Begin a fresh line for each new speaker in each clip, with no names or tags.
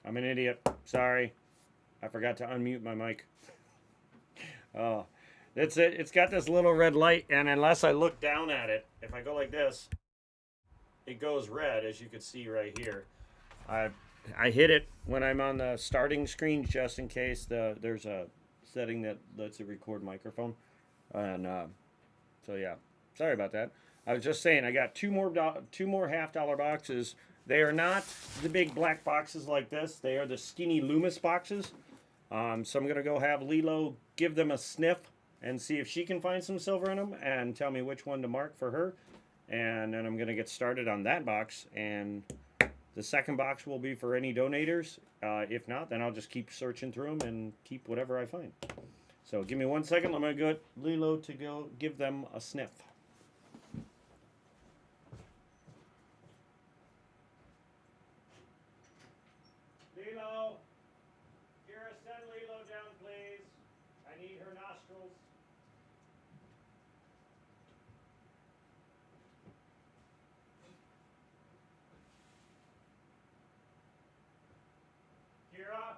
I'm an idiot. Sorry. I forgot to unmute my mic. Oh, that's it. It's got this little red light, and unless I look down at it, if I go like this, it goes red, as you can see right here. I I hit it when I'm on the starting screen just in case there's a setting that lets it record microphone. And so yeah, sorry about that. I was just saying I got two more $half boxes. They are not the big black boxes like this. They are the skinny Loomis boxes. So I'm gonna go have Lilo give them a sniff and see if she can find some silver in them and tell me which one to mark for her. And then I'm gonna get started on that box. And the second box will be for any donators. If not, then I'll just keep searching through them and keep whatever I find. So give me 1 second. I'm going to get Lilo to go give them a sniff. Lilo, Kira, send Lilo down, please. I need her nostrils. Kira?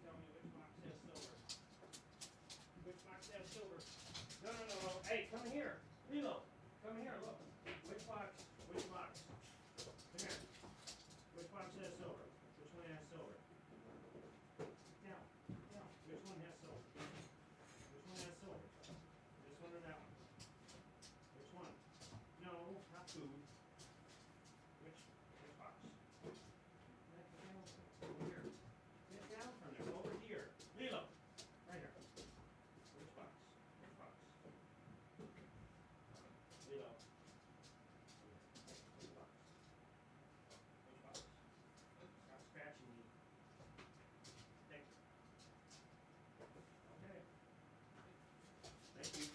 Tell me which box has silver. Which box has silver? No, no, no, no. Hey, come here. Lilo, come here, look. Which box? Which box? Come here. Which box has silver? Which one has silver? Down, down. Which one has silver? Which one has silver? This one or that one? Which one? No, not food. Which box? Get down over here. Get down from there. Over here. Lilo, right here. Which box? Which box? Lilo. Which box? Which box? Stop scratching me. Thank you. Okay. Thank you.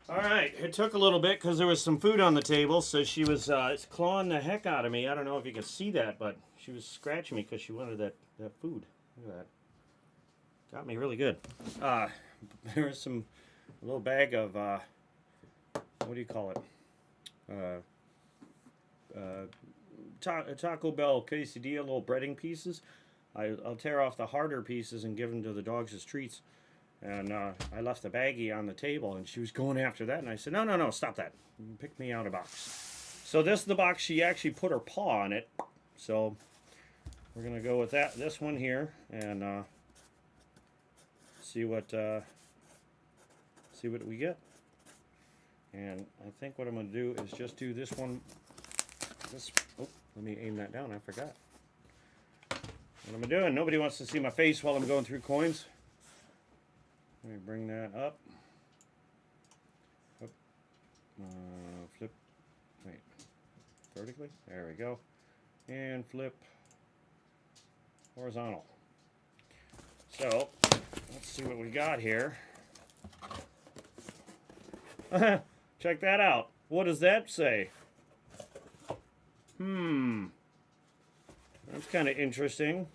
All right. It took a little bit because there was some food on the table, so she was clawing the heck out of me. I don't know if you can see that, but she was scratching me because she wanted that food. Look at that. Got me really good. There was a little bag of, what do you call it? Taco Bell quesadilla, little breading pieces. I'll tear off the harder pieces and give them to the dogs as treats. And I left the baggie on the table, and she was going after that. And I said, no, no, no, stop that. Pick me out a box. So this is the box. She actually put her paw on it. So we're going to go with that. This one here. And see what we get. And I think what I'm going to do is just do this one. Oh, let me aim that down. I forgot. What am I doing? Nobody wants to see my face while I'm going through coins. Let me bring that up. Flip. Wait. Vertically. There we go. And flip horizontal. So let's see what we got here. Check that out. What does that say? That's kind of interesting.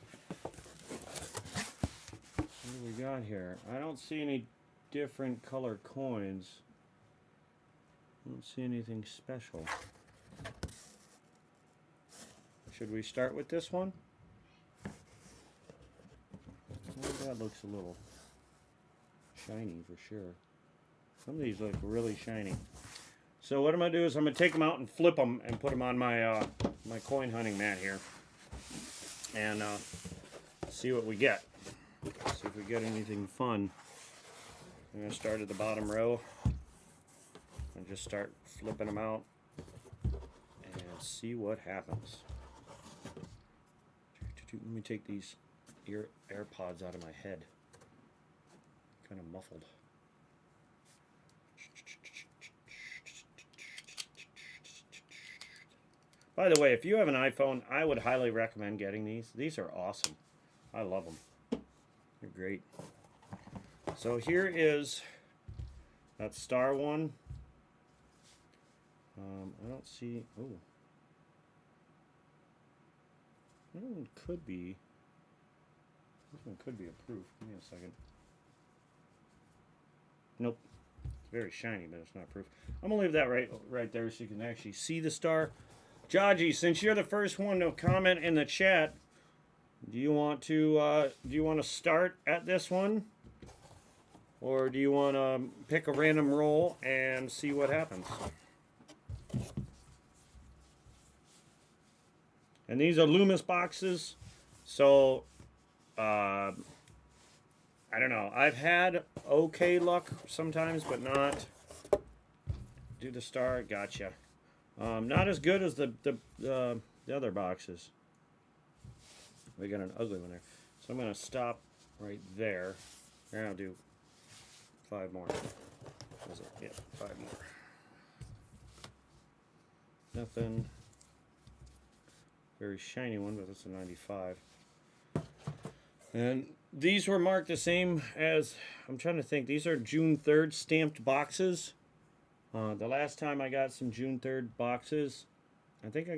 What do we got here? I don't see any different color coins. I don't see anything special. Should we start with this one? Oh, that looks a little shiny for sure. Some of these look really shiny. So what I'm going to do is I'm going to take them out and flip them and put them on my my coin hunting mat here. And see what we get. See if we get anything fun. I'm going to start at the bottom row and just start flipping them out and see what happens. Let me take these AirPods out of my head. Kind of muffled. By the way, if you have an iPhone, I would highly recommend getting these. These are awesome. I love them. They're great. So here is that star one. I don't see. Oh, that one could be. This one could be a proof. Give me a second. Nope. It's very shiny, but it's not proof. I'm gonna leave that right there so you can actually see the star. Jaji, since you're the first one to comment in the chat, do you want to start at this one, or do you want to pick a random roll and see what happens? And these are Loomis boxes, so I don't know. I've had okay luck sometimes, but not. Do the star, gotcha. Not as good as the other boxes. We got an ugly one there, so I'm gonna stop right there. And I'll do 5 more. Was it? Yeah, 5 more. Nothing. Very shiny one, but it's a 95. And these were marked the same as, I'm trying to think, these are June 3rd stamped boxes. The last time I got some June 3rd boxes, I didn't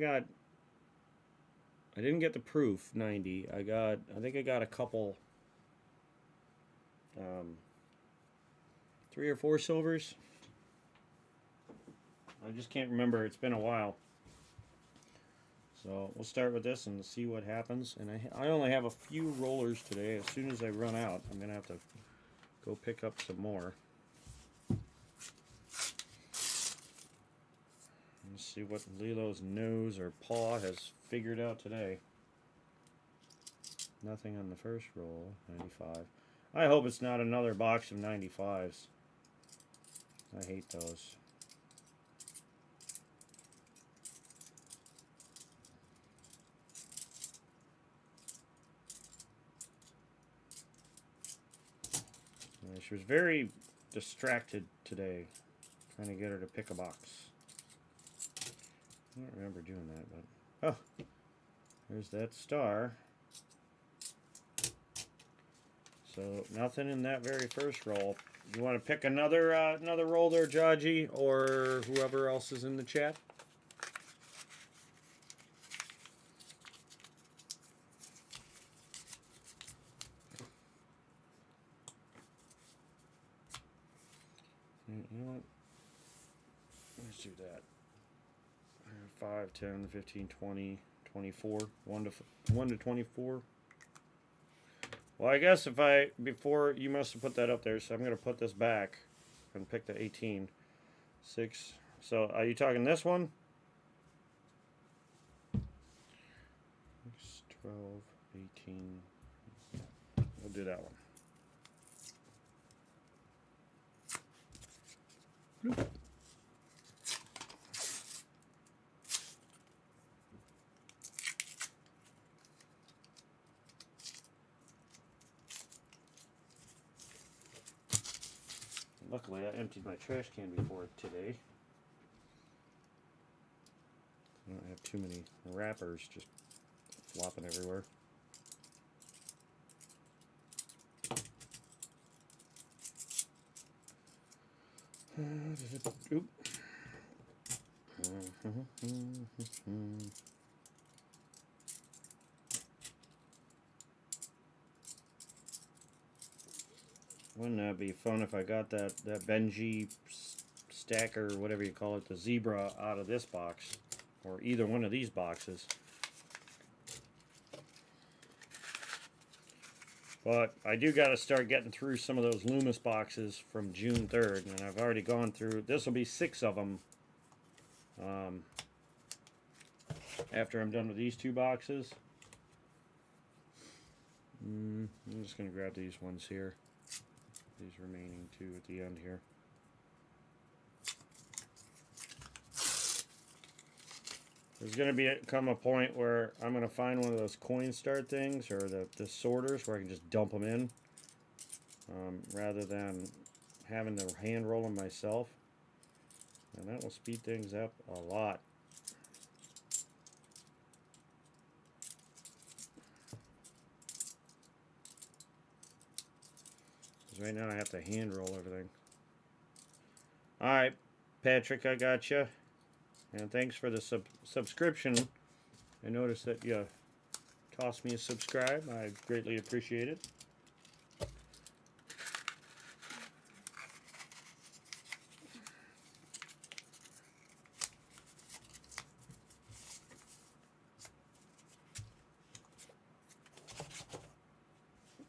get the proof 90. I think I got a couple, 3 or 4 silvers. I just can't remember. It's been a while. So we'll start with this and see what happens. And I only have a few rollers today. As soon as I run out, I'm going to have to go pick up some more. Let's see what Lilo's nose or paw has figured out today. Nothing on the first roll. 95. I hope it's not another box of 95s. I hate those. She was very distracted today, trying to get her to pick a box. I don't remember doing that, but oh, there's that star. So nothing in that very first roll. You want to pick another another roll there, Jaji, or whoever else is in the chat? You know what? Let's do that. 5, 10, 15, 20, 24. 1 to 24. Well, I guess before you must have put that up there, so I'm going to put this back and pick the 18. 6. So are you talking this one? 6, 12, 18. We'll do that one. Bloop. Luckily, I emptied my trash can before today. I don't have too many wrappers just flopping everywhere. Oop. Wouldn't that be fun if I got that Benji stacker, whatever you call it, the zebra, out of this box, or either one of these boxes. But I do got to start getting through some of those Loomis boxes from June 3rd, and I've already gone through, this will be 6 of them after I'm done with these 2 boxes. I'm just going to grab these ones here. These remaining 2 at the end here. There's going to come a point where I'm going to find one of those Coinstar things, or the sorters, where I can just dump them in, rather than having to hand roll them myself. And that will speed things up a lot. Because right now I have to hand roll everything. Alright, Patrick, I got you. And thanks for the subscription. I noticed that you toss me a subscribe. I greatly appreciate it.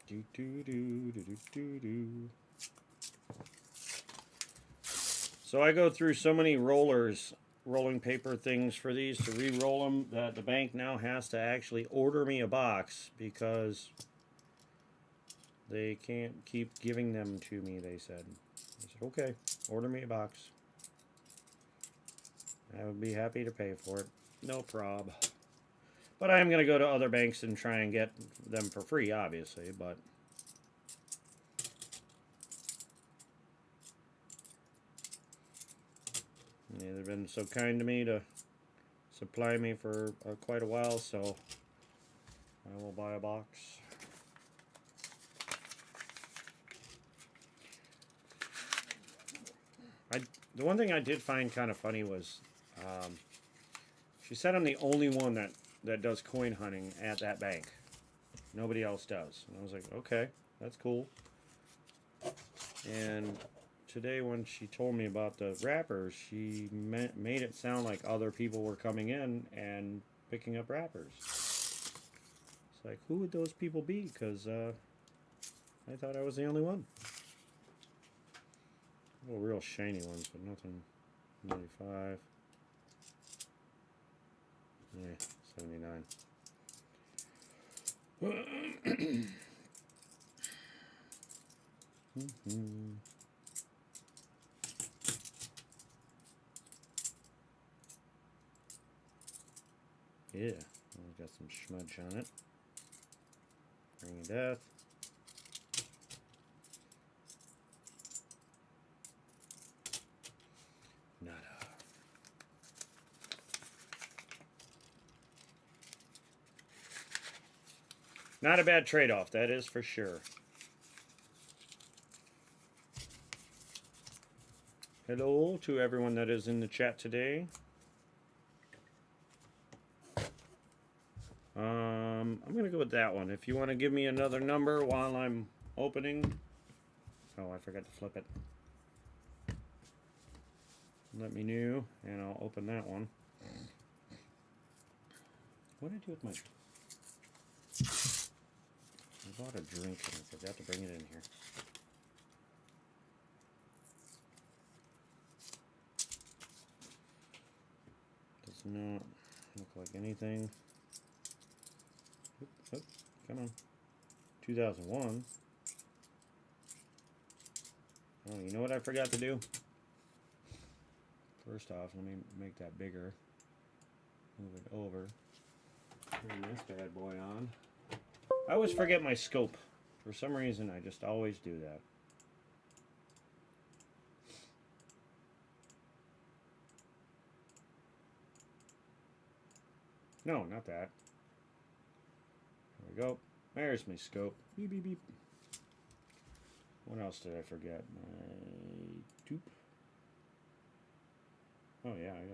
Do do do do do do do. So I go through so many rolling paper things for these to re-roll them that the bank now has to actually order me a box because they can't keep giving them to me, they said. I said, okay, order me a box. I would be happy to pay for it. No prob. But I am going to go to other banks and try and get them for free, obviously, but... yeah, they've been so kind to me to supply me for quite a while, so I will buy a box. The one thing I did find kind of funny was she said I'm the only one that does coin hunting at that bank. Nobody else does. And I was like, okay, that's cool. And today when she told me about the wrappers, she made it sound like other people were coming in and picking up wrappers. It's like, who would those people be? Because I thought I was the only one. Well, real shiny ones, but nothing. 95. Yeah, 79. Yeah, got some smudge on it. Ring of Death. Nada. Not a bad trade-off, that is for sure. Hello to everyone that is in the chat today. I'm going to go with that one. If you want to give me another number while I'm opening. Oh, I forgot to flip it. Let me know, and I'll open that one. What did I do with my... I bought a drink and I forgot to bring it in here. Does not look like anything. Oop, oop, come on. 2001. Oh, you know what I forgot to do? First off, let me make that bigger. Move it over. Turn this bad boy on. I always forget my scope. For some reason, I just always do that. No, not that. There we go. There's my scope. Beep, beep, beep. What else did I forget? My tube. Oh yeah, I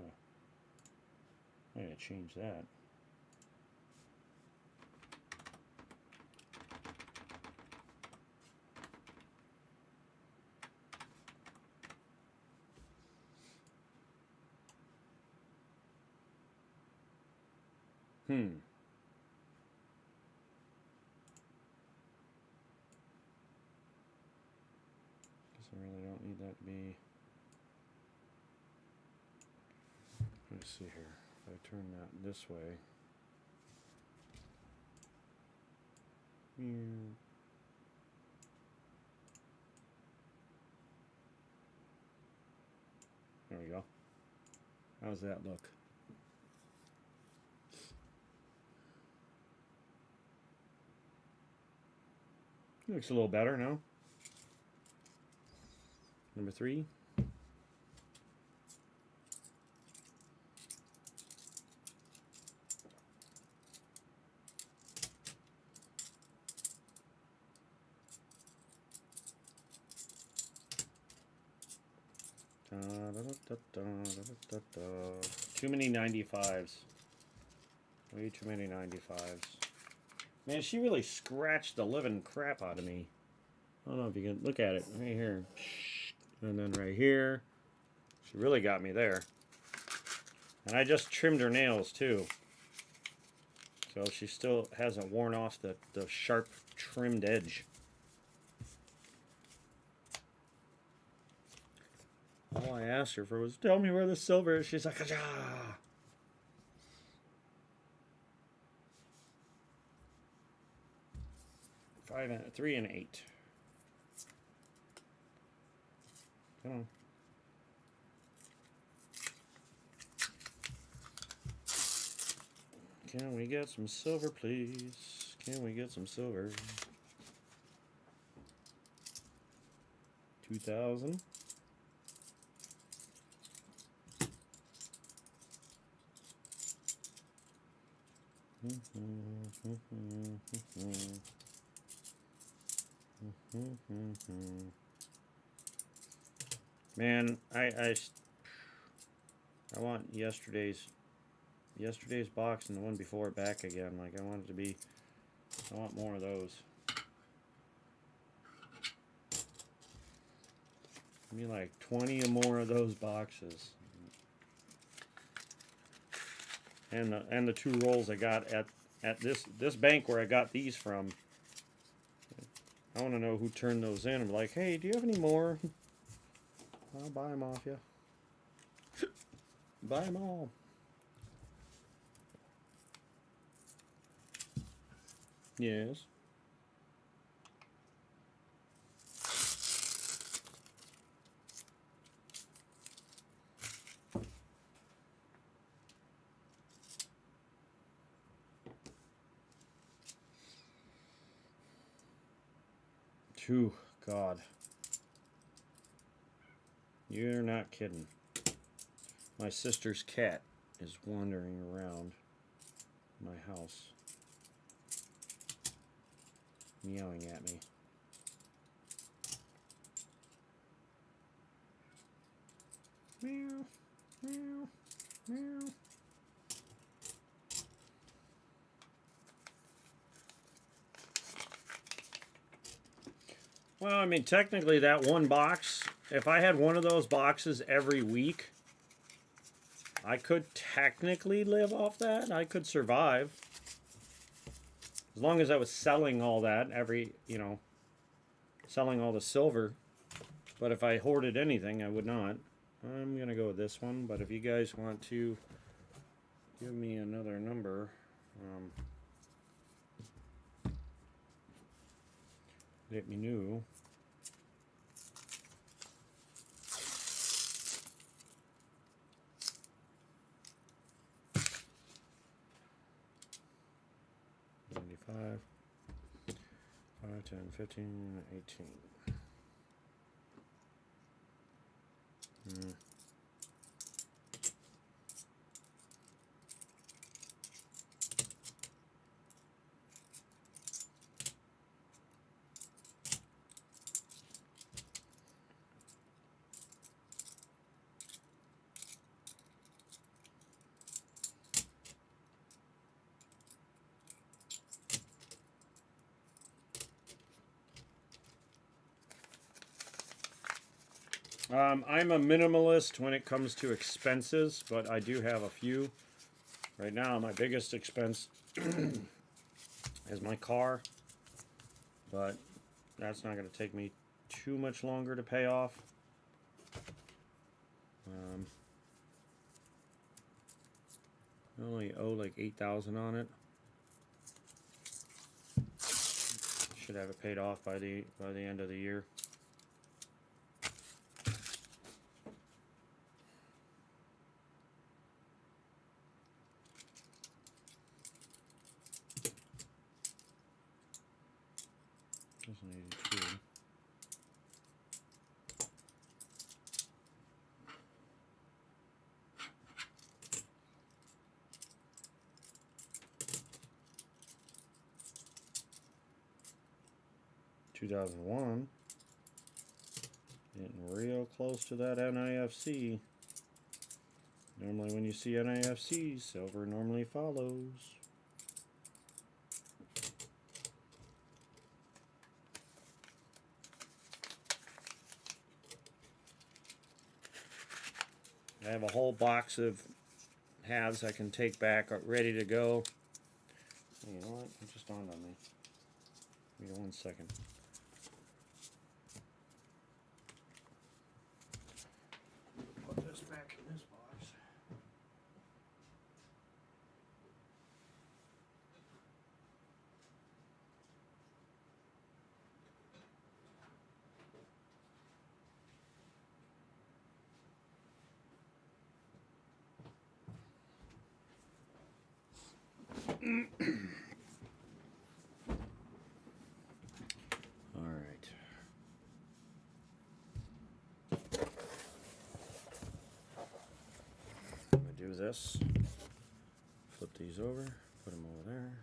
gotta change that. Guess I really don't need that to be. Let's see here. If I turn that this way. There we go. How's that look? Looks a little better now. Number 3. Too many 95s. Way too many 95s. Man, she really scratched the living crap out of me. I don't know if you can look at it right here. And then right here. She really got me there. And I just trimmed her nails too. So she still hasn't worn off the sharp trimmed edge. All I asked her for was, tell me where the silver is. She's like, ah. 3 and 8. Come on. Can we get some silver, please? Can we get some silver? 2,000. Man, I want yesterday's box and the one before it back again. Like, I want it to be, I want more of those. Give me like 20 or more of those boxes. And the 2 rolls I got at this bank where I got these from. I want to know who turned those in. I'm like, hey, do you have any more? I'll buy them off you. Buy them all. Yes. Phew, God. You're not kidding. My sister's cat is wandering around my house, meowing at me. Meow, meow, meow. Well, I mean, technically that one box, if I had one of those boxes every week, I could technically live off that. I could survive. As long as I was selling all that selling all the silver. But if I hoarded anything, I would not. I'm going to go with this one. But if you guys want to give me another number, let me know. $95, 5, 10, 15, 18. I'm a minimalist when it comes to expenses, but I do have a few. Right now, my biggest expense is my car, but that's not going to take me too much longer to pay off. I only owe like $8,000 on it. Should have it paid off by the end of the year. That's an 82. $2001. Getting real close to that NIFC. Normally when you see NIFC, silver normally follows. I have a whole box of halves I can take back ready to go. You know what? It just dawned on me. Give me 1 second. Put this back in this box. All right. I'm going to do this. Flip these over. Put them over there.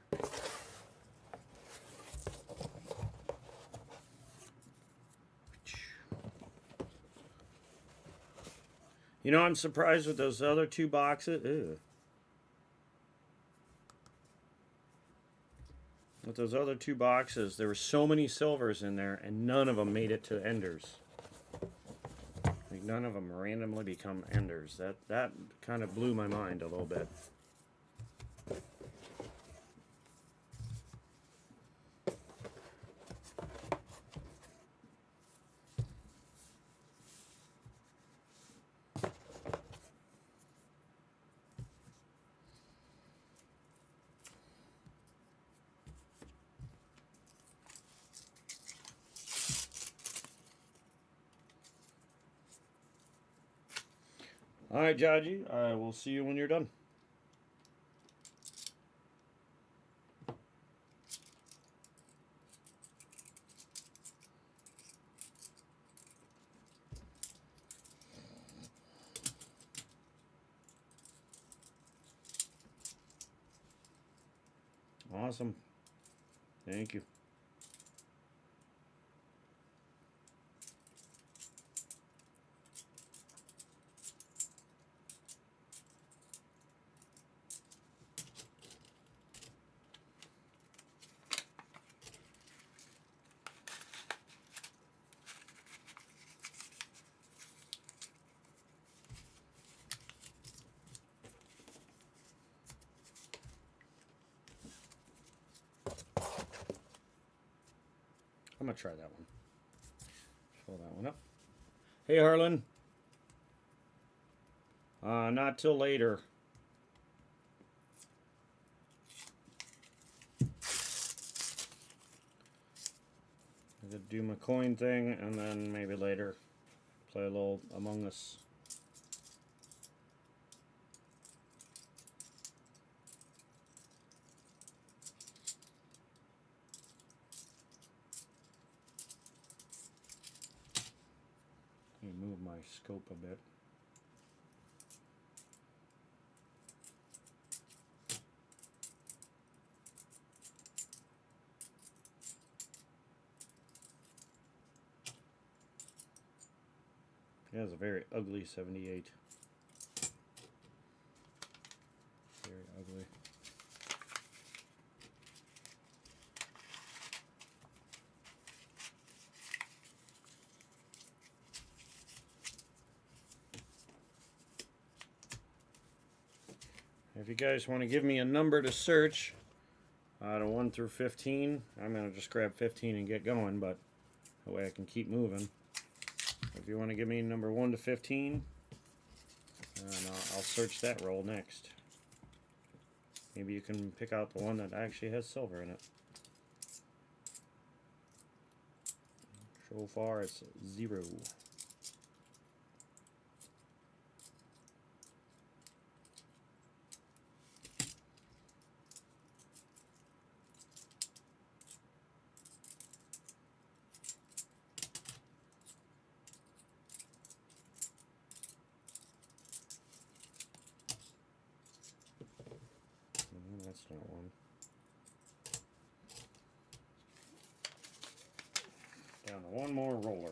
You know, I'm surprised with those other 2 boxes. Ew. With those other 2 boxes, there were so many silvers in there, and none of them made it to enders. Like none of them randomly become enders. That kind of blew my mind a little bit. All right, Jaji, I will see you when you're done. Awesome. Thank you. I'm going to try that one. Fill that one up. Hey, Harlan. Not till later. I could do my coin thing and then maybe later play a little Among Us. Let me move my scope a bit. It has a very ugly 78. Very ugly. If you guys want to give me a number to search out of 1 through 15, I'm going to just grab 15 and get going, but that way I can keep moving. If you want to give me number 1 to 15, I'll search that roll next. Maybe you can pick out the one that actually has silver in it. So far it's 0. That's not one. Down to one more roller.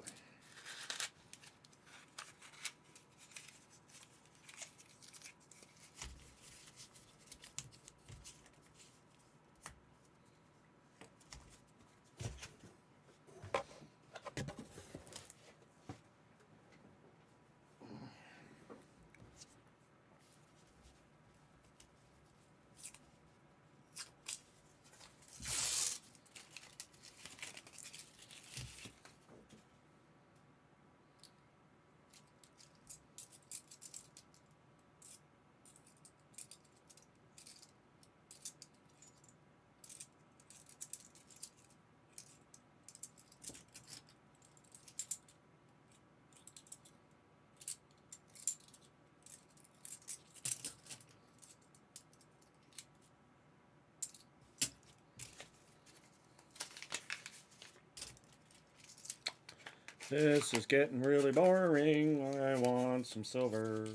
This is getting really boring. I want some silver.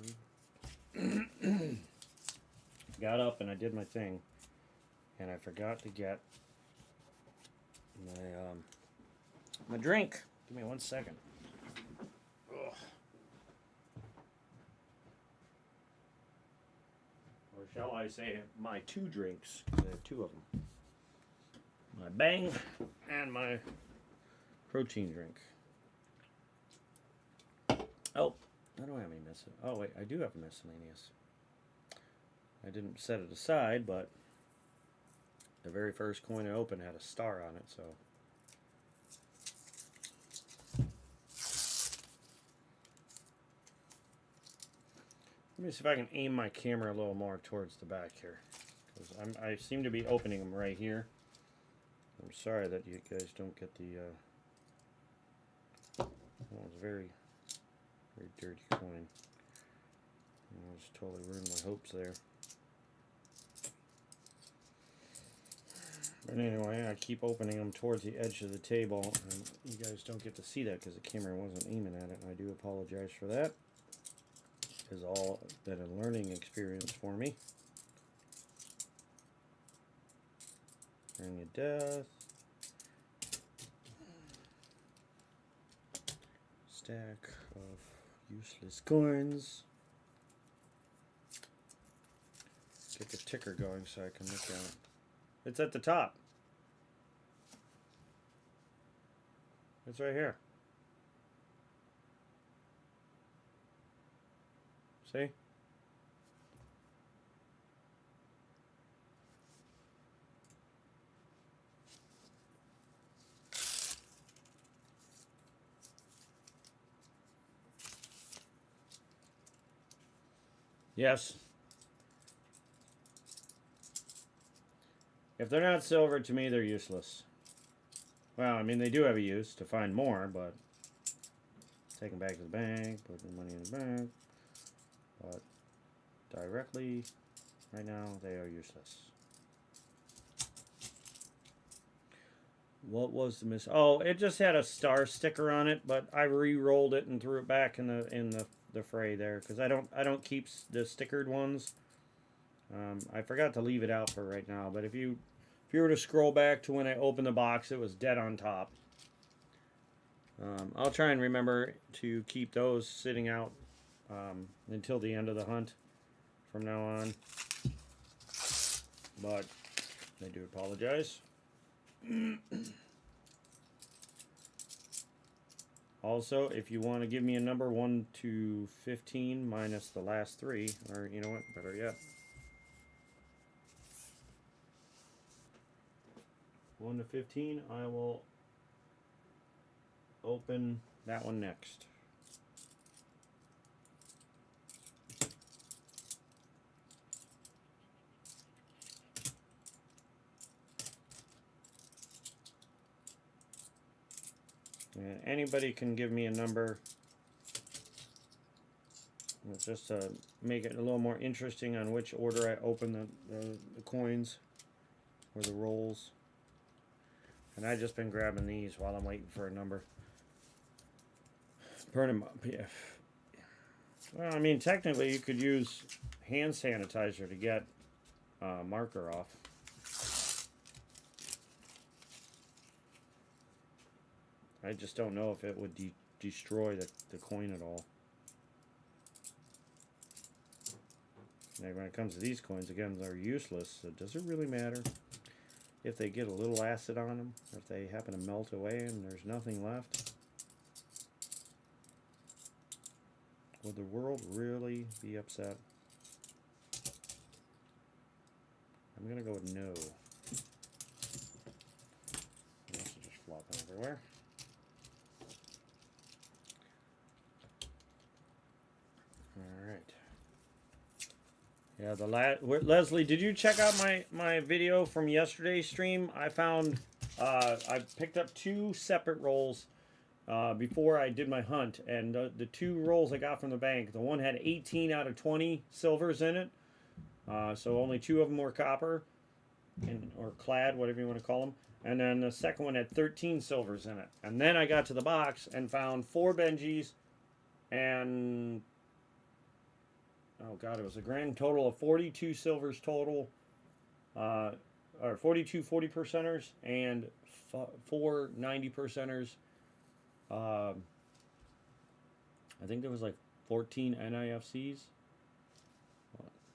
Got up and I did my thing, and I forgot to get my drink. Give me 1 second. Ugh. Or shall I say my 2 drinks? I have 2 of them. My Bang and my protein drink. Oh, I don't have any miscellaneous. Oh wait, I do have a miscellaneous. I didn't set it aside, but the very first coin I opened had a star on it, so. Let me see if I can aim my camera a little more towards the back here, because I seem to be opening them right here. I'm sorry that you guys don't get the. That was very, very dirty coin. I just totally ruined my hopes there. But anyway, I keep opening them towards the edge of the table, and you guys don't get to see that because the camera wasn't aiming at it, and I do apologize for that. It's all been a learning experience for me. Ring of Death. Stack of useless coins. Get the ticker going so I can look at it. It's at the top. It's right here. See? Yes. If they're not silver, to me, they're useless. Well, I mean, they do have a use to find more, but take them back to the bank, put the money in the bank. But directly, right now, they are useless. What was the miss? Oh, it just had a star sticker on it, but I re-rolled it and threw it back in the fray there because I don't keep the stickered ones. I forgot to leave it out for right now, but if you were to scroll back to when I opened the box, it was dead on top. I'll try and remember to keep those sitting out until the end of the hunt from now on. But I do apologize. Also, if you want to give me a number 1 to 15 minus the last 3, or you know what, better yet. 1 to 15, I will open that one next. And anybody can give me a number. It's just to make it a little more interesting on which order I open the coins or the rolls. And I've just been grabbing these while I'm waiting for a number. Burn them up, yeah. Well, I mean, technically you could use hand sanitizer to get marker off. I just don't know if it would destroy the coin at all. And when it comes to these coins, again, they're useless. So does it really matter if they get a little acid on them? If they happen to melt away and there's nothing left? Would the world really be upset? I'm going to go with no. This is just flopping everywhere. Alright. Yeah, Leslie, did you check out my video from yesterday's stream? I found, I picked up 2 separate rolls before I did my hunt, and the 2 rolls I got from the bank, the one had 18 out of 20 silvers in it, so only 2 of them were copper, or clad, whatever you want to call them. And then the second one had 13 silvers in it. And then I got to the box and found 4 Benjis and, oh God, it was a grand total of 42 silvers total. Or 42 40 percenters and 4 90 percenters. I think there was like 14 NIFCs.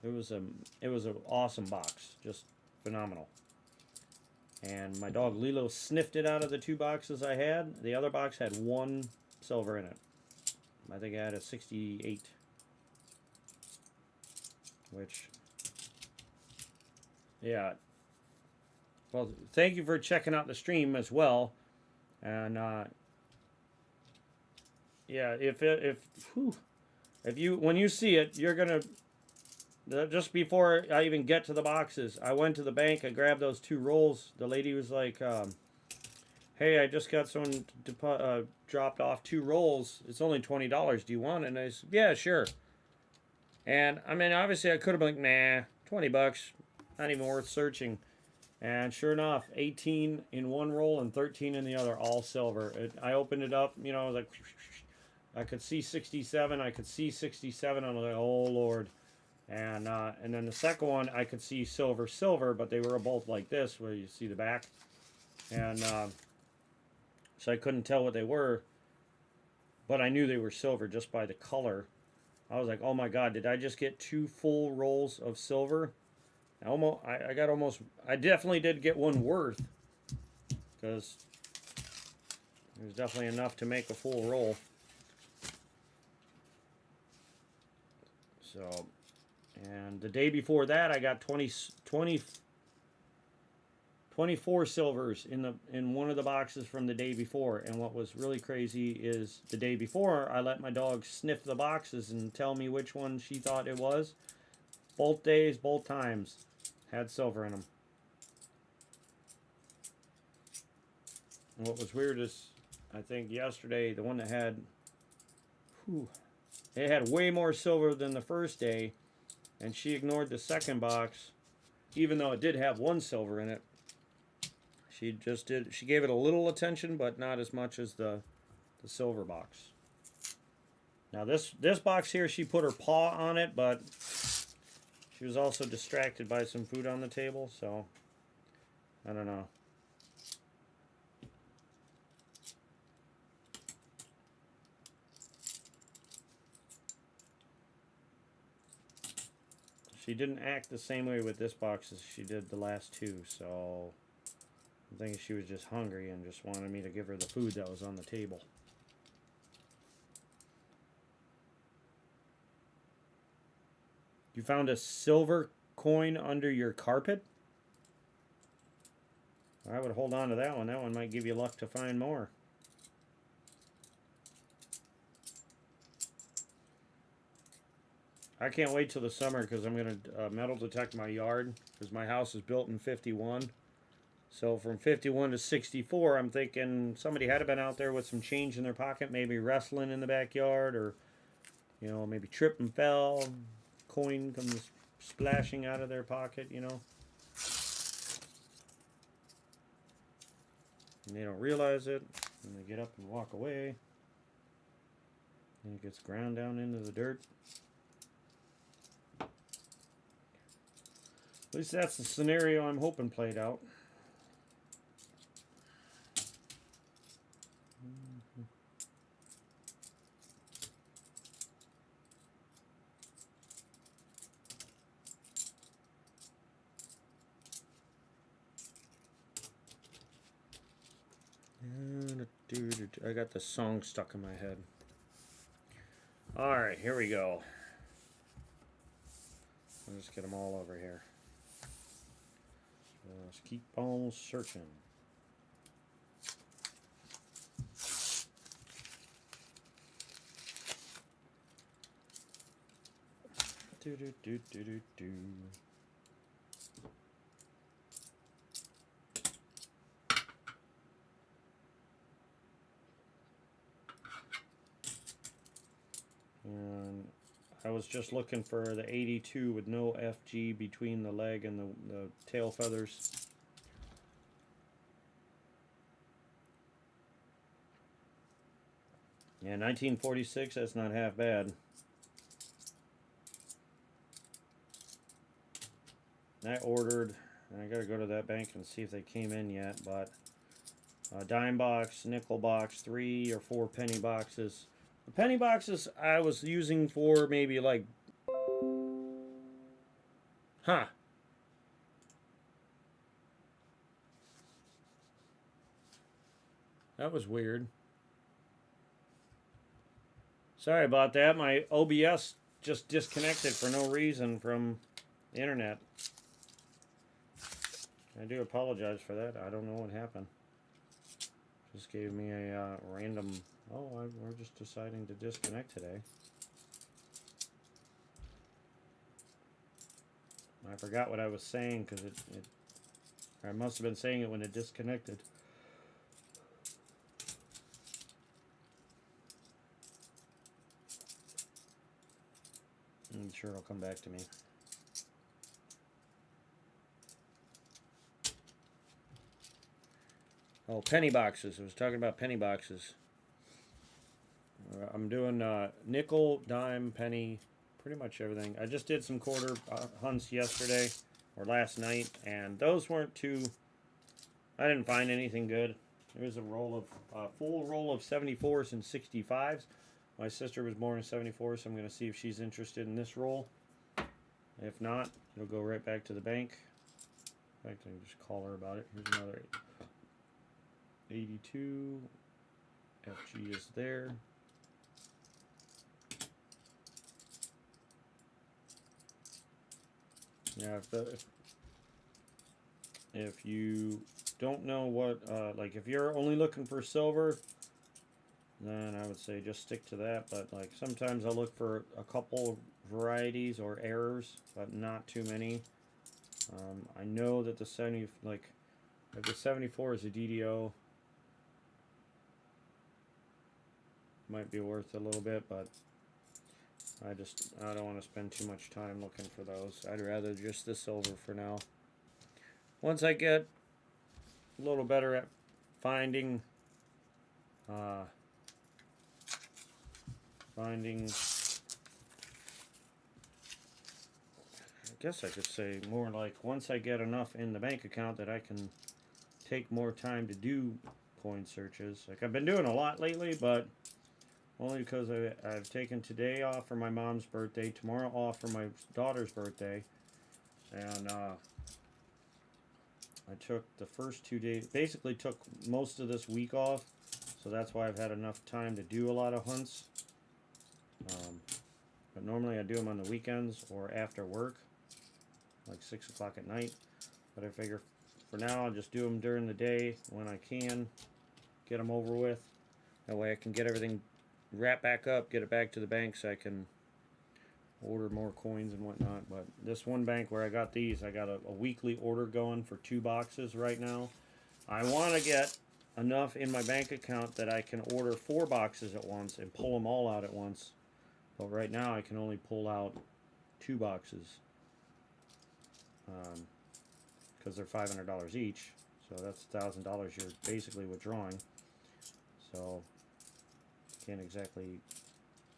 It was an awesome box, just phenomenal. And my dog Lilo sniffed it out of the 2 boxes I had. The other box had 1 silver in it. I think I had a 68, which, yeah. Well, thank you for checking out the stream as well, and yeah, if you when you see it, you're gonna, just before I even get to the boxes, I went to the bank, I grabbed those 2 rolls. The lady was like, hey, I just got someone dropped off 2 rolls. It's only $20. Do you want it? And I said, yeah, sure. And I mean, obviously I could have been like, nah, $20, not even worth searching. And sure enough, 18 in one roll and 13 in the other, all silver. I opened it up, you know, I was like, I could see 67, I could see 67. I was like, oh Lord. And then the second one, I could see silver, but they were both like this, where you see the back. And so I couldn't tell what they were, but I knew they were silver just by the color. I was like, oh my God, did I just get 2 full rolls of silver? I definitely did get 1 worth, because there's definitely enough to make a full roll. So, and the day before that, I got 24 silvers in one of the boxes from the day before. And what was really crazy is the day before, I let my dog sniff the boxes and tell me which one she thought it was. Both days, both times, had silver in them. And what was weird is, I think yesterday, the one that had, it had way more silver than the first day, and she ignored the second box, even though it did have 1 silver in it. She gave it a little attention, but not as much as the silver box. Now this box here, she put her paw on it, but she was also distracted by some food on the table, so I don't know. She didn't act the same way with this box as she did the last 2, so I'm thinking she was just hungry and just wanted me to give her the food that was on the table. You found a silver coin under your carpet? I would hold on to that one. That one might give you luck to find more. I can't wait till the summer, because I'm going to metal detect my yard, because my house is built in 51. So from 51 to 64, I'm thinking somebody had been out there with some change in their pocket, maybe wrestling in the backyard, or, you know, maybe tripped and fell, coin comes splashing out of their pocket, you know. And they don't realize it, and they get up and walk away, and it gets ground down into the dirt. At least that's the scenario I'm hoping played out. I got the song stuck in my head. Alright, here we go. Let's get them all over here. Let's keep on searching. Do do do do do do. And I was just looking for the 82 with no FG between the leg and the tail feathers. Yeah, 1946, that's not half bad. I ordered, and I gotta go to that bank and see if they came in yet, but dime box, nickel box, 3 or 4 penny boxes. The penny boxes I was using for maybe like, huh. That was weird. Sorry about that. My OBS just disconnected for no reason from the internet. I do apologize for that. I don't know what happened. Just gave me a random... Oh, we're just deciding to disconnect today. I forgot what I was saying because I must have been saying it when it disconnected. I'm sure it'll come back to me. Oh, penny boxes. I was talking about penny boxes. I'm doing nickel, dime, penny, pretty much everything. I just did some quarter hunts yesterday or last night, and those weren't too... I didn't find anything good. There was a roll of full roll of 74s and 65s. My sister was born in 74, so I'm going to see if she's interested in this roll. If not, it'll go right back to the bank. In fact, I can just call her about it. Here's another 82. FG is there. Yeah, if you don't know what, like if you're only looking for silver, then I would say just stick to that. But like sometimes I'll look for a couple varieties or errors, but not too many. I know that the 70, like if the 74 is a DDO, might be worth a little bit, but I don't want to spend too much time looking for those. I'd rather just the silver for now. Once I get a little better at finding I guess I could say more like once I get enough in the bank account that I can take more time to do coin searches. Like I've been doing a lot lately, but only because I've taken today off for my mom's birthday, tomorrow off for my daughter's birthday, and I took the first 2 days, basically took most of this week off, so that's why I've had enough time to do a lot of hunts. But normally I do them on the weekends or after work, like 6 o'clock at night. But I figure for now I'll just do them during the day when I can, get them over with. That way I can get everything wrapped back up, get it back to the bank so I can order more coins and whatnot. But this one bank where I got these, I got a weekly order going for 2 boxes right now. I want to get enough in my bank account that I can order 4 boxes at once and pull them all out at once. But right now I can only pull out 2 boxes because they're $500 each. So that's $1,000 you're basically withdrawing. So can't exactly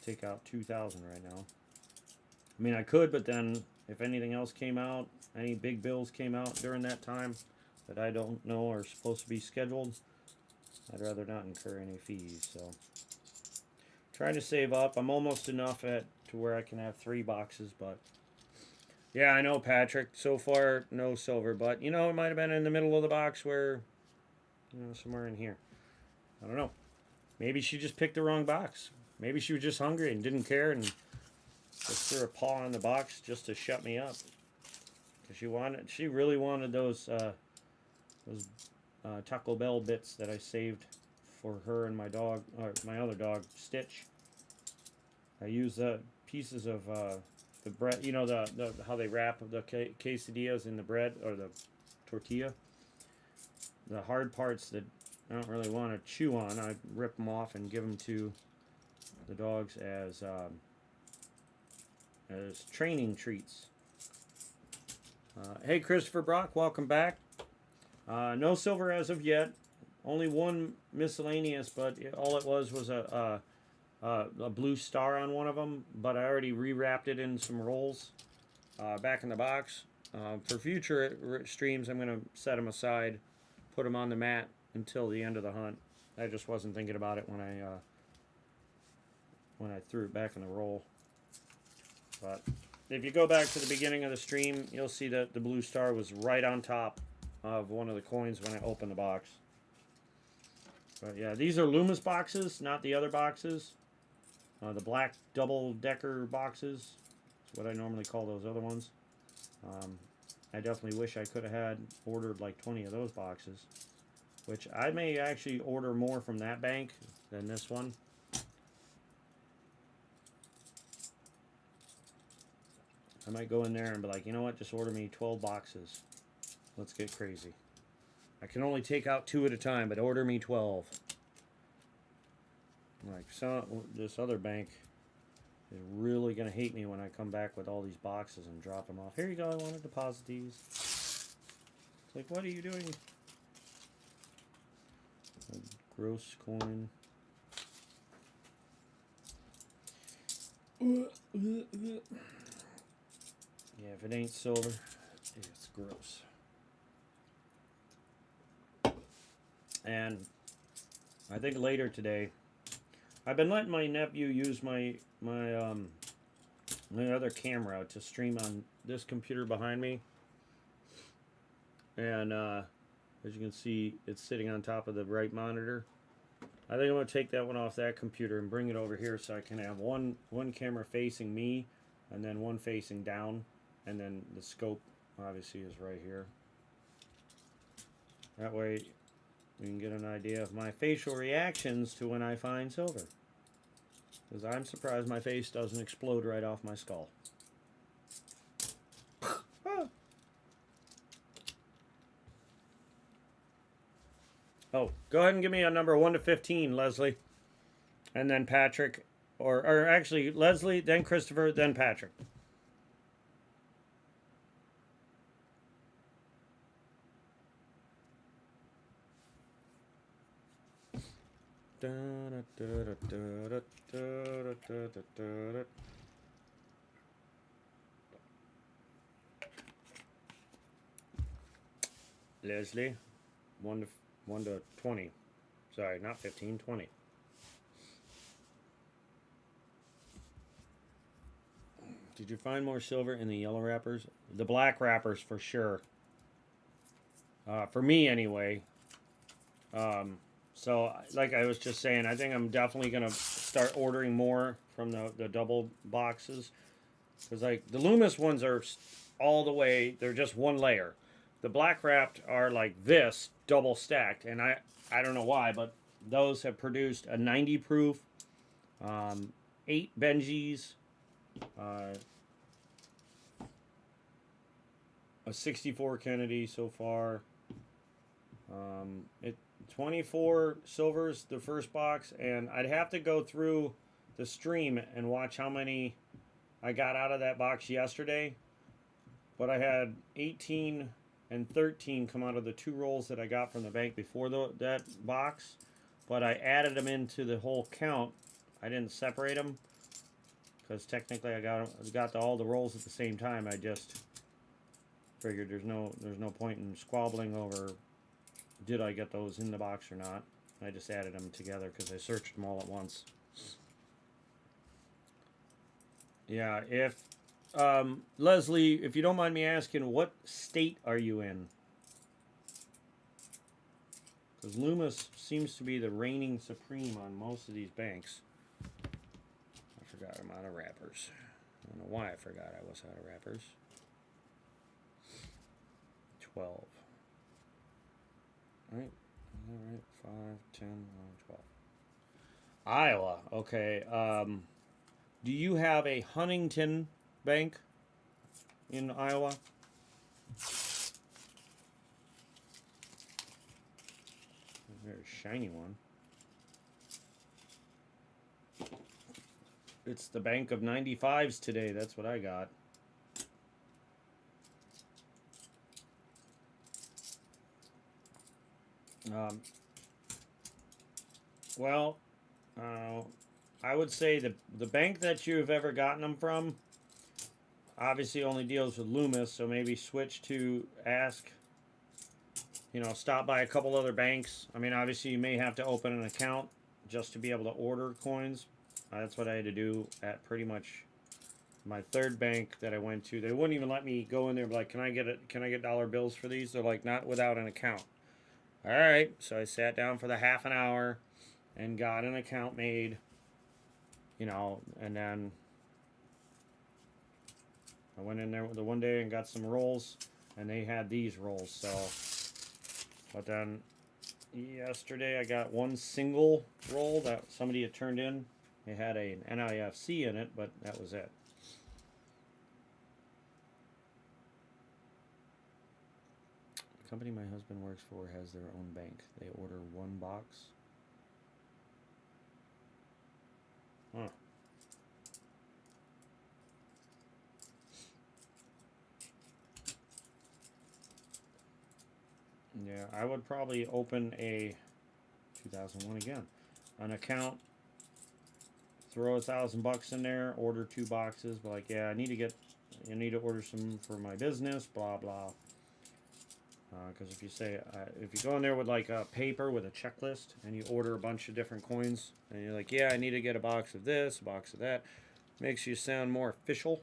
take out 2,000 right now. I mean, I could, but then if anything else came out, any big bills came out during that time that I don't know are supposed to be scheduled, I'd rather not incur any fees. So trying to save up. I'm almost enough to where I can have 3 boxes, but yeah, I know, Patrick. So far, no silver, but you know, it might have been in the middle of the box where, you know, somewhere in here. I don't know. Maybe she just picked the wrong box. Maybe she was just hungry and didn't care and just threw a paw in the box just to shut me up. Because she really wanted those Taco Bell bits that I saved for her and my dog, or my other dog, Stitch. I used the pieces of the bread, you know, the how they wrap the quesadillas in the bread or the tortilla. The hard parts that I don't really want to chew on, I rip them off and give them to the dogs as training treats. Hey, Christopher Brock, welcome back. No silver as of yet. Only one miscellaneous, but all it was a a blue star on one of them, but I already rewrapped it in some rolls back in the box. For future streams, I'm going to set them aside, put them on the mat until the end of the hunt. I just wasn't thinking about it when I threw it back in the roll. But if you go back to the beginning of the stream, you'll see that the blue star was right on top of one of the coins when I opened the box. But yeah, these are Loomis boxes, not the other boxes. The black double-decker boxes. That's what I normally call those other ones. I definitely wish I could have had ordered like 20 of those boxes. Which I may actually order more from that bank than this one. I might go in there and be like, you know what, just order me 12 boxes. Let's get crazy. I can only take out 2 at a time, but order me 12. Like, so this other bank is really going to hate me when I come back with all these boxes and drop them off. Here you go, I want to deposit these. It's like, what are you doing? A gross coin. Yeah, if it ain't silver, it's gross. And I think later today, I've been letting my nephew use my other camera to stream on this computer behind me. And as you can see, it's sitting on top of the right monitor. I think I'm going to take that one off that computer and bring it over here so I can have one camera facing me and then one facing down. And then the scope obviously is right here. That way you can get an idea of my facial reactions to when I find silver. Because I'm surprised my face doesn't explode right off my skull. Oh, go ahead and give me a number 1 to 15, Leslie. And then Patrick. Or actually, Leslie, then Christopher, then Patrick. Leslie, 1 to 20. Sorry, not 15, 20. Did you find more silver in the yellow wrappers? The black wrappers for sure. For me anyway. So, like I was just saying, I think I'm definitely going to start ordering more from the double boxes. Because, like, the Loomis ones are all the way, they're just one layer. The black wrapped are like this, double stacked. And I don't know why, but those have produced a 90 proof, 8 Benjis, a 64 Kennedy so far. 24 silvers the first box, and I'd have to go through the stream and watch how many I got out of that box yesterday, but I had 18 and 13 come out of the 2 rolls that I got from the bank before that box, but I added them into the whole count. I didn't separate them because technically I got all the rolls at the same time. I just figured there's no point in squabbling over did I get those in the box or not. I just added them together because I searched them all at once. Yeah, if Leslie, if you don't mind me asking, what state are you in? Because Loomis seems to be the reigning supreme on most of these banks. I forgot I'm out of wrappers. I don't know why I forgot I was out of wrappers. 12. Right? 5, 10, 12. Iowa. Okay. Do you have a Huntington Bank in Iowa? A very shiny one. It's the Bank of 95s today. That's what I got. Well, I would say the bank that you've ever gotten them from obviously only deals with Loomis, so maybe switch to Ask. You know, stop by a couple other banks. I mean, obviously you may have to open an account just to be able to order coins. That's what I had to do at pretty much my third bank that I went to. They wouldn't even let me go in there and be like, can I get dollar bills for these? They're like, not without an account. All right, so I sat down for the half an hour and got an account made, you know, and then I went in there the one day and got some rolls, and they had these rolls. So, but then yesterday I got one single roll that somebody had turned in. It had an NIFC in it, but that was it. The company my husband works for has their own bank. They order one box. Huh. Yeah, I would probably open a 2001 again, an account, throw $1,000 in there, order 2 boxes. But like, yeah, I need to order some for my business, blah blah. Because if you say, if you go in there with like a paper with a checklist and you order a bunch of different coins, and you're like, yeah, I need to get a box of this, a box of that, makes you sound more official,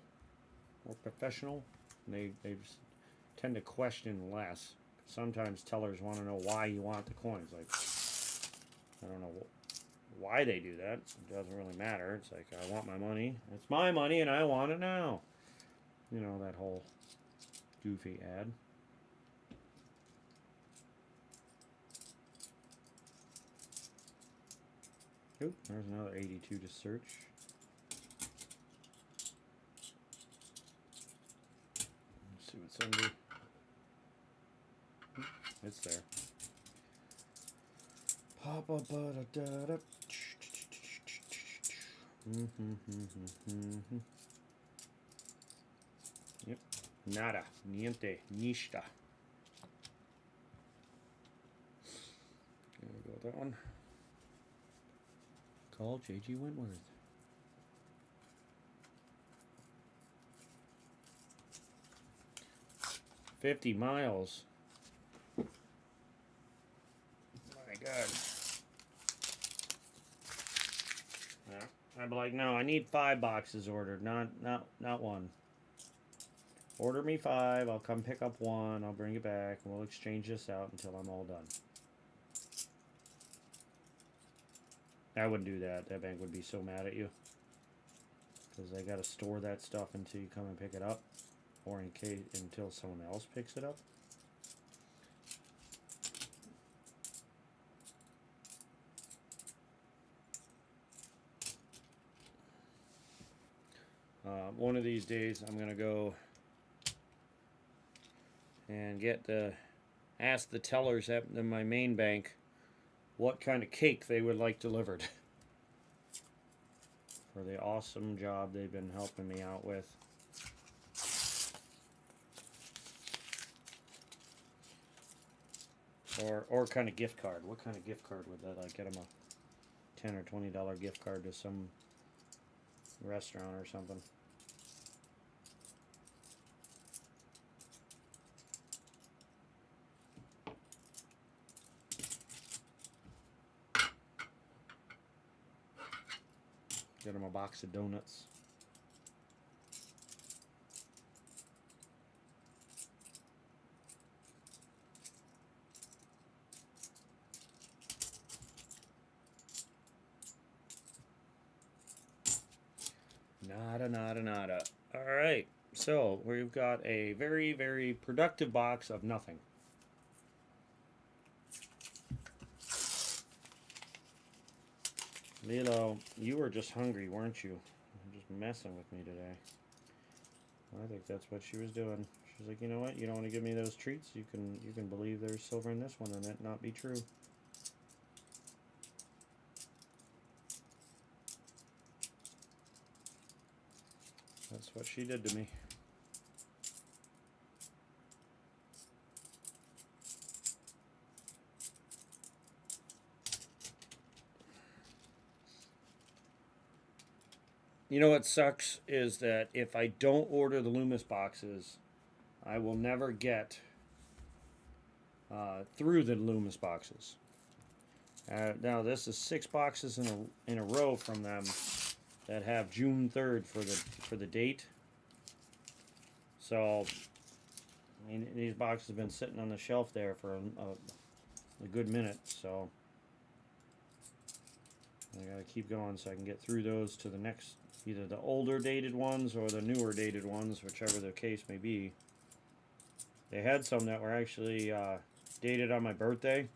more professional. And they tend to question less. Sometimes tellers want to know why you want the coins. Like, I don't know why they do that. It doesn't really matter. It's like, I want my money. It's my money and I want it now. You know, that whole goofy ad. Oop, there's another 82 to search. Let's see what's under. It's there. Papa da da da. Yep. Nada. Niente. Nishta. There we go with that one. Call J.G. Wentworth. $50 miles. My God. Yeah. I'd be like, no, I need 5 boxes ordered, not one. Order me 5. I'll come pick up 1. I'll bring it back, and we'll exchange this out until I'm all done. I wouldn't do that. That bank would be so mad at you. Because they got to store that stuff until you come and pick it up. Or in case until someone else picks it up. One of these days I'm going to go and ask the tellers at my main bank what kind of cake they would like delivered for the awesome job they've been helping me out with. Or kind of gift card. What kind of gift card would that, like, get them a $10 or $20 gift card to some restaurant or something? Get them a box of donuts. Nada. Alright, so we've got a very, very productive box of nothing. Lilo, you were just hungry, weren't you? You're just messing with me today. I think that's what she was doing. She's like, you know what? You don't want to give me those treats? You can believe there's silver in this one and it not be true. That's what she did to me. You know what sucks is that if I don't order the Loomis boxes, I will never get through the Loomis boxes. Now this is 6 boxes in a row from them that have June 3rd for the date. So I mean, these boxes have been sitting on the shelf there for a good minute. So I gotta keep going so I can get through those to the next, either the older dated ones or the newer dated ones, whichever the case may be. They had some that were actually dated on my birthday,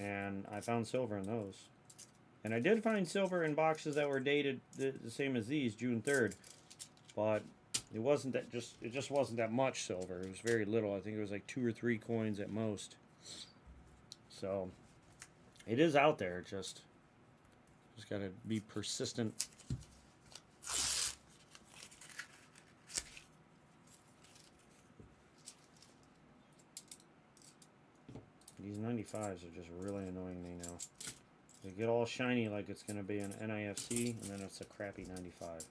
and I found silver in those. And I did find silver in boxes that were dated the same as these, June 3rd, but it wasn't that it just wasn't that much silver. It was very little. I think it was like 2 or 3 coins at most. So it is out there. Just gotta be persistent. These 95s are just really annoying me now. They get all shiny like it's going to be an NIFC, and then it's a crappy 95.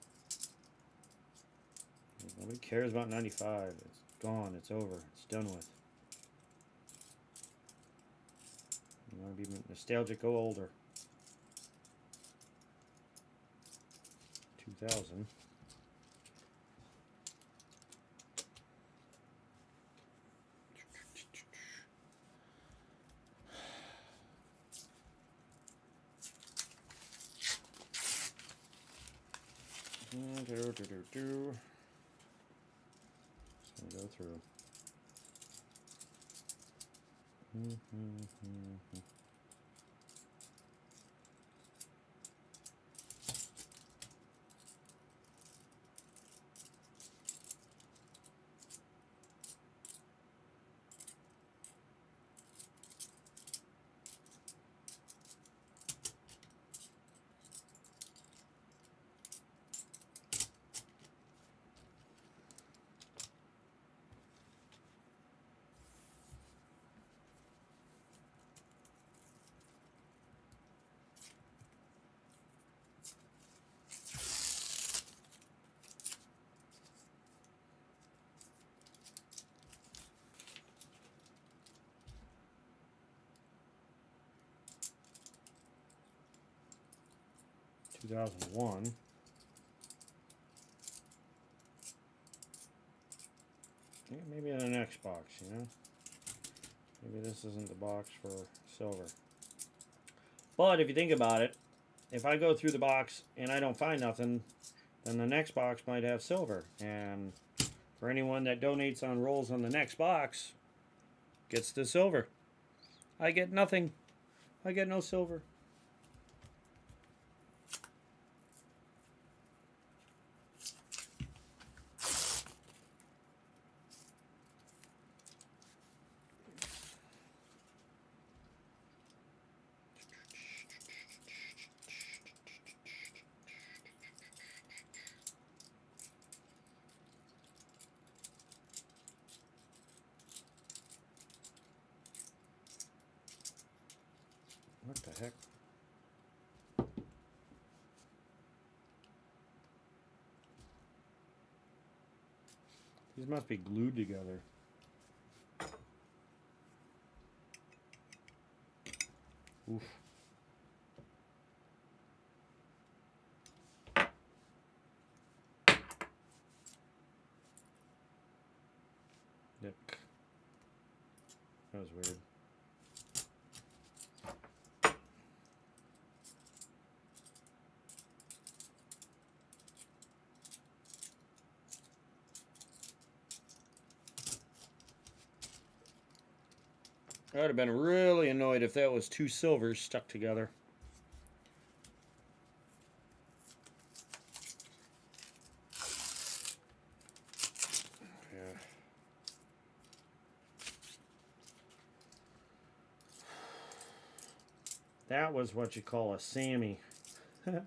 Nobody cares about 95. It's gone. It's over. It's done with. You want to be nostalgic? Go older. 2000. Just gonna go through. 2001. Yeah, maybe in the next box, you know? Maybe this isn't the box for silver. But if you think about it, if I go through the box and I don't find nothing, then the next box might have silver. And for anyone that donates on rolls on the next box, gets the silver. I get nothing. I get no silver. What the heck? These must be glued together. Oof. Yep. That was weird. I would have been really annoyed if that was 2 silvers stuck together. Yeah. That was what you call a Sammy. 82.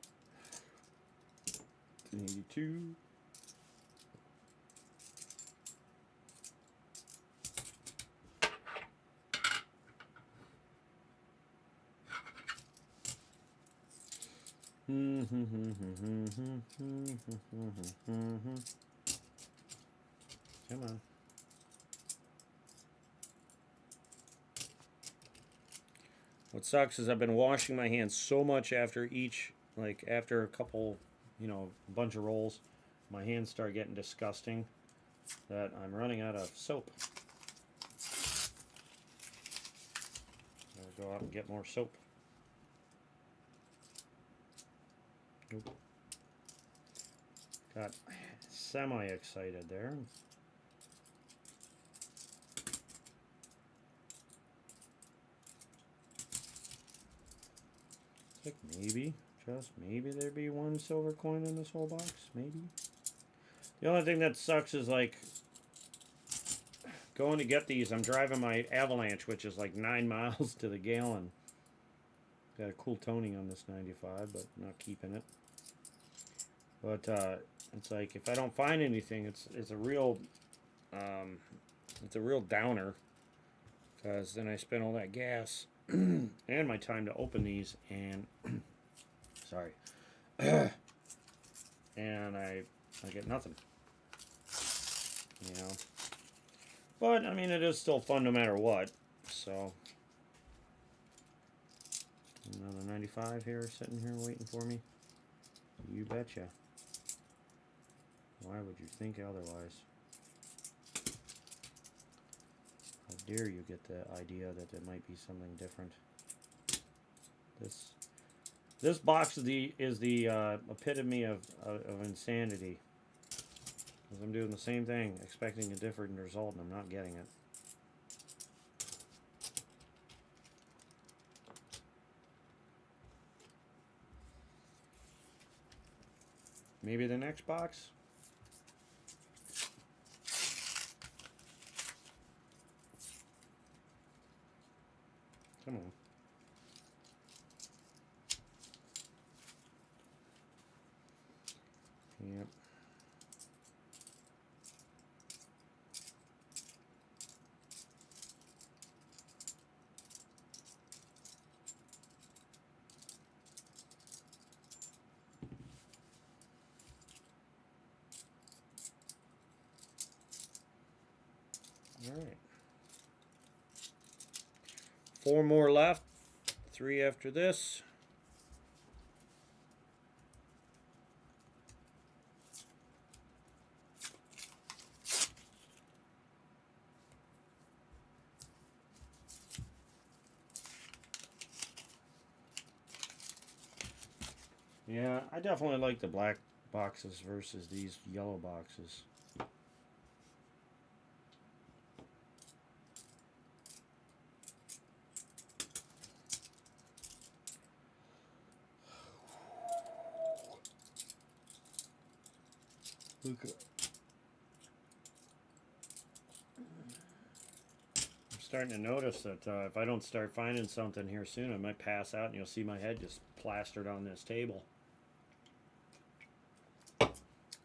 Come on. What sucks is I've been washing my hands so much after each, like after a couple, a bunch of rolls, my hands start getting disgusting that I'm running out of soap. I'll go out and get more soap. Nope. Got semi-excited there. Like maybe, just maybe there'd be one silver coin in this whole box. Maybe. The only thing that sucks is like going to get these. I'm driving my Avalanche, which is like 9 miles to the gallon. Got a cool toning on this 95, but not keeping it. But it's like if I don't find anything, it's a real downer, because then I spend all that gas and my time to open these, and sorry, and I get nothing, But I mean, it is still fun no matter what. So another 95 here, sitting here waiting for me. You betcha. Why would you think otherwise? How dare you get the idea that there might be something different? This box is the epitome of insanity. Because I'm doing the same thing, expecting a different result, and I'm not getting it. Maybe the next box? Come on. Yep. All right. 4 more left. 3 after this. Yeah, I definitely like the black boxes versus these yellow boxes. Look at. I'm starting to notice that if I don't start finding something here soon, I might pass out and you'll see my head just plastered on this table.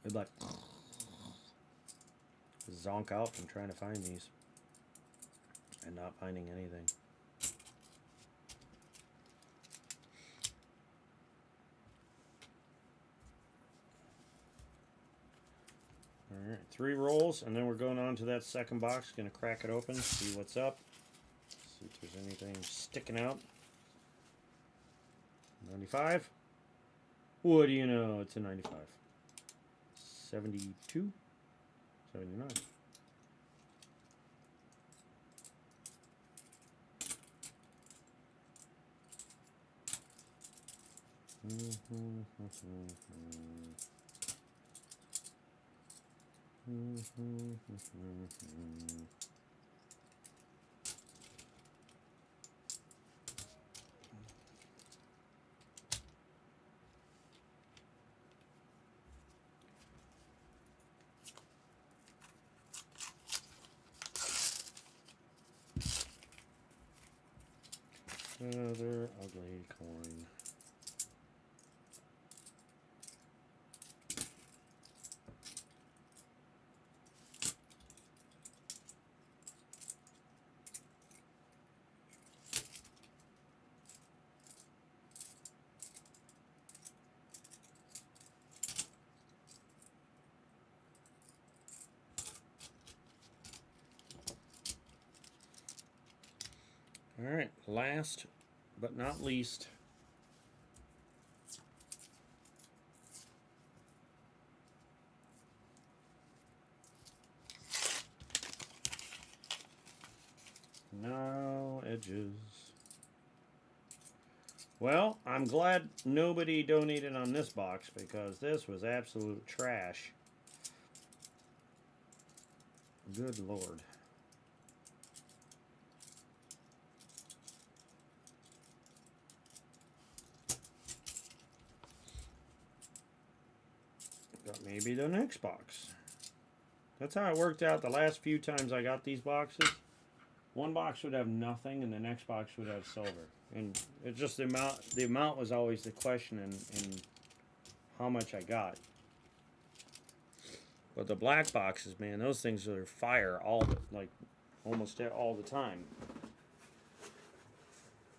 I'd like zonk out from trying to find these and not finding anything. Alright, 3 rolls, and then we're going on to that second box. Gonna crack it open, see what's up. See if there's anything sticking out. 95. What do you know? It's a 95. 72. 79. Another ugly coin. All right, last but not least. No edges. Well, I'm glad nobody donated on this box because this was absolute trash. Good Lord. But maybe the next box. That's how it worked out the last few times I got these boxes. One box would have nothing and the next box would have silver. And it's just the amount was always the question in how much I got. But the black boxes, man, those things are fire almost all the time.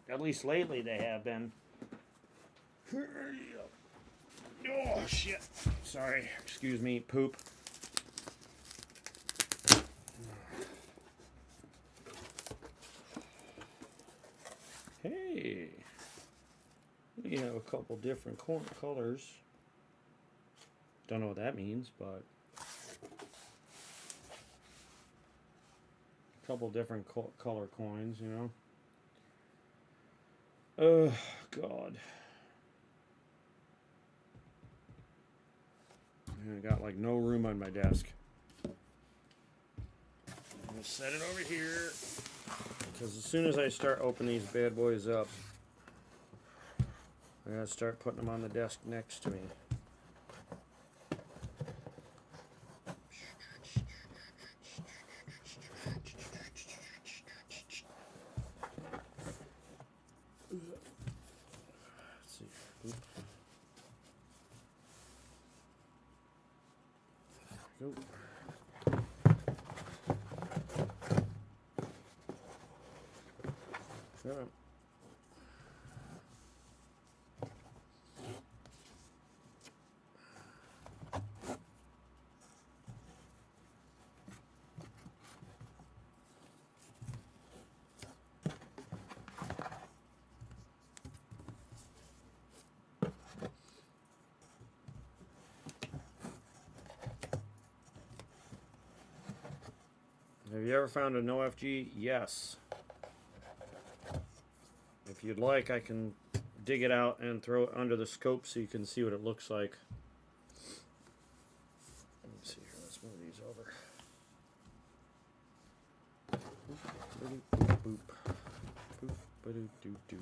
At least lately they have been. Oh shit. Sorry, excuse me, poop. Hey, you have a couple different colors. Don't know what that means, but a couple different color coins, you know. Oh, God. I got like no room on my desk. I'm going to set it over here because as soon as I start opening these bad boys up, I got to start putting them on the desk next to me. Nope. Shut up. Have you ever found an OFG? Yes. If you'd like, I can dig it out and throw it under the scope so you can see what it looks like. Let's see here. Let's move these over. Boop, boop, boop, boop, boop,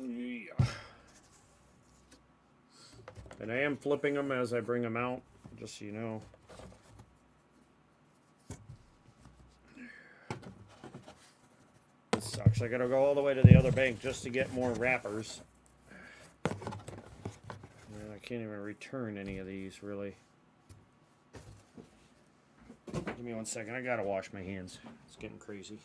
yeah. And I am flipping them as I bring them out, just so you know. This sucks. I gotta go all the way to the other bank just to get more wrappers. And I can't even return any of these, really. Give me 1 second. I gotta wash my hands. It's getting crazy.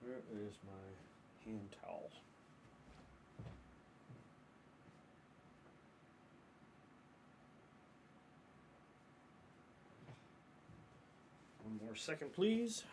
Where is my hand towel? One more second, please.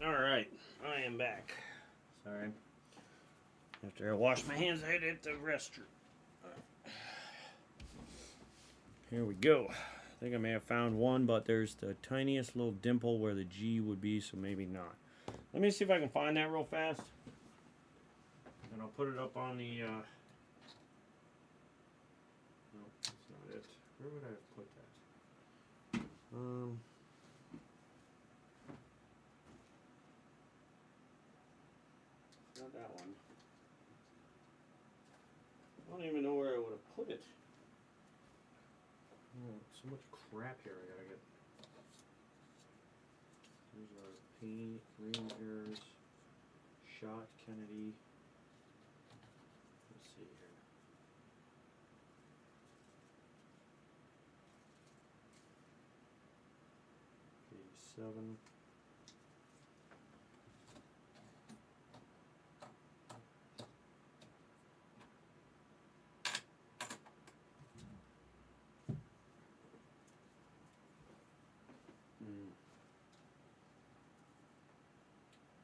Alright, I am back. Sorry. After I wash my hands, I had to hit the restroom. Here we go. I think I may have found one, but there's the tiniest little dimple where the G would be, so maybe not. Let me see if I can find that real fast. And I'll put it up on the... No, that's not it. Where would I have put that? Not that one. I don't even know where I would have put it. Oh, so much crap here I gotta get. There's our paint, green errors, shot, Kennedy. Let's see here. Seven.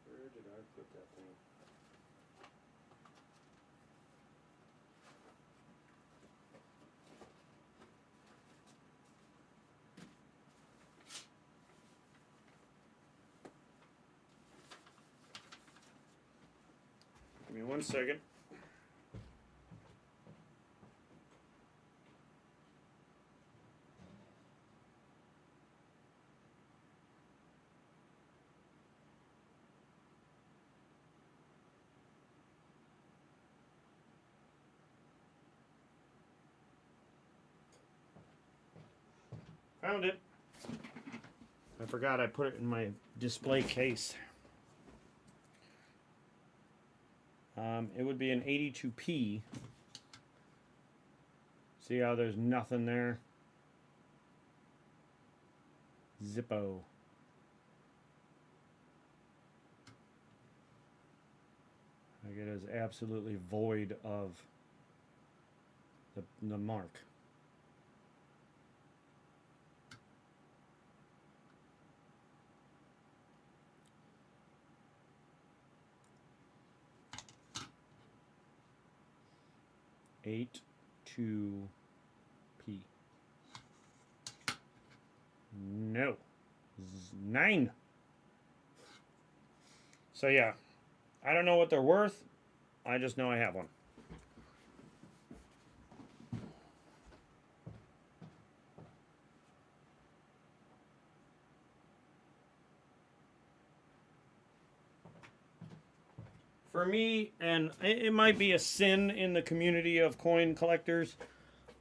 Where did I put that thing? Give me 1 second. Found it. I forgot I put it in my display case. It would be an 82p. See how there's nothing there? Zippo. Like it is absolutely void of the mark. Eight 2p. No. 9. So yeah, I don't know what they're worth. I just know I have one. For me, and it might be a sin in the community of coin collectors,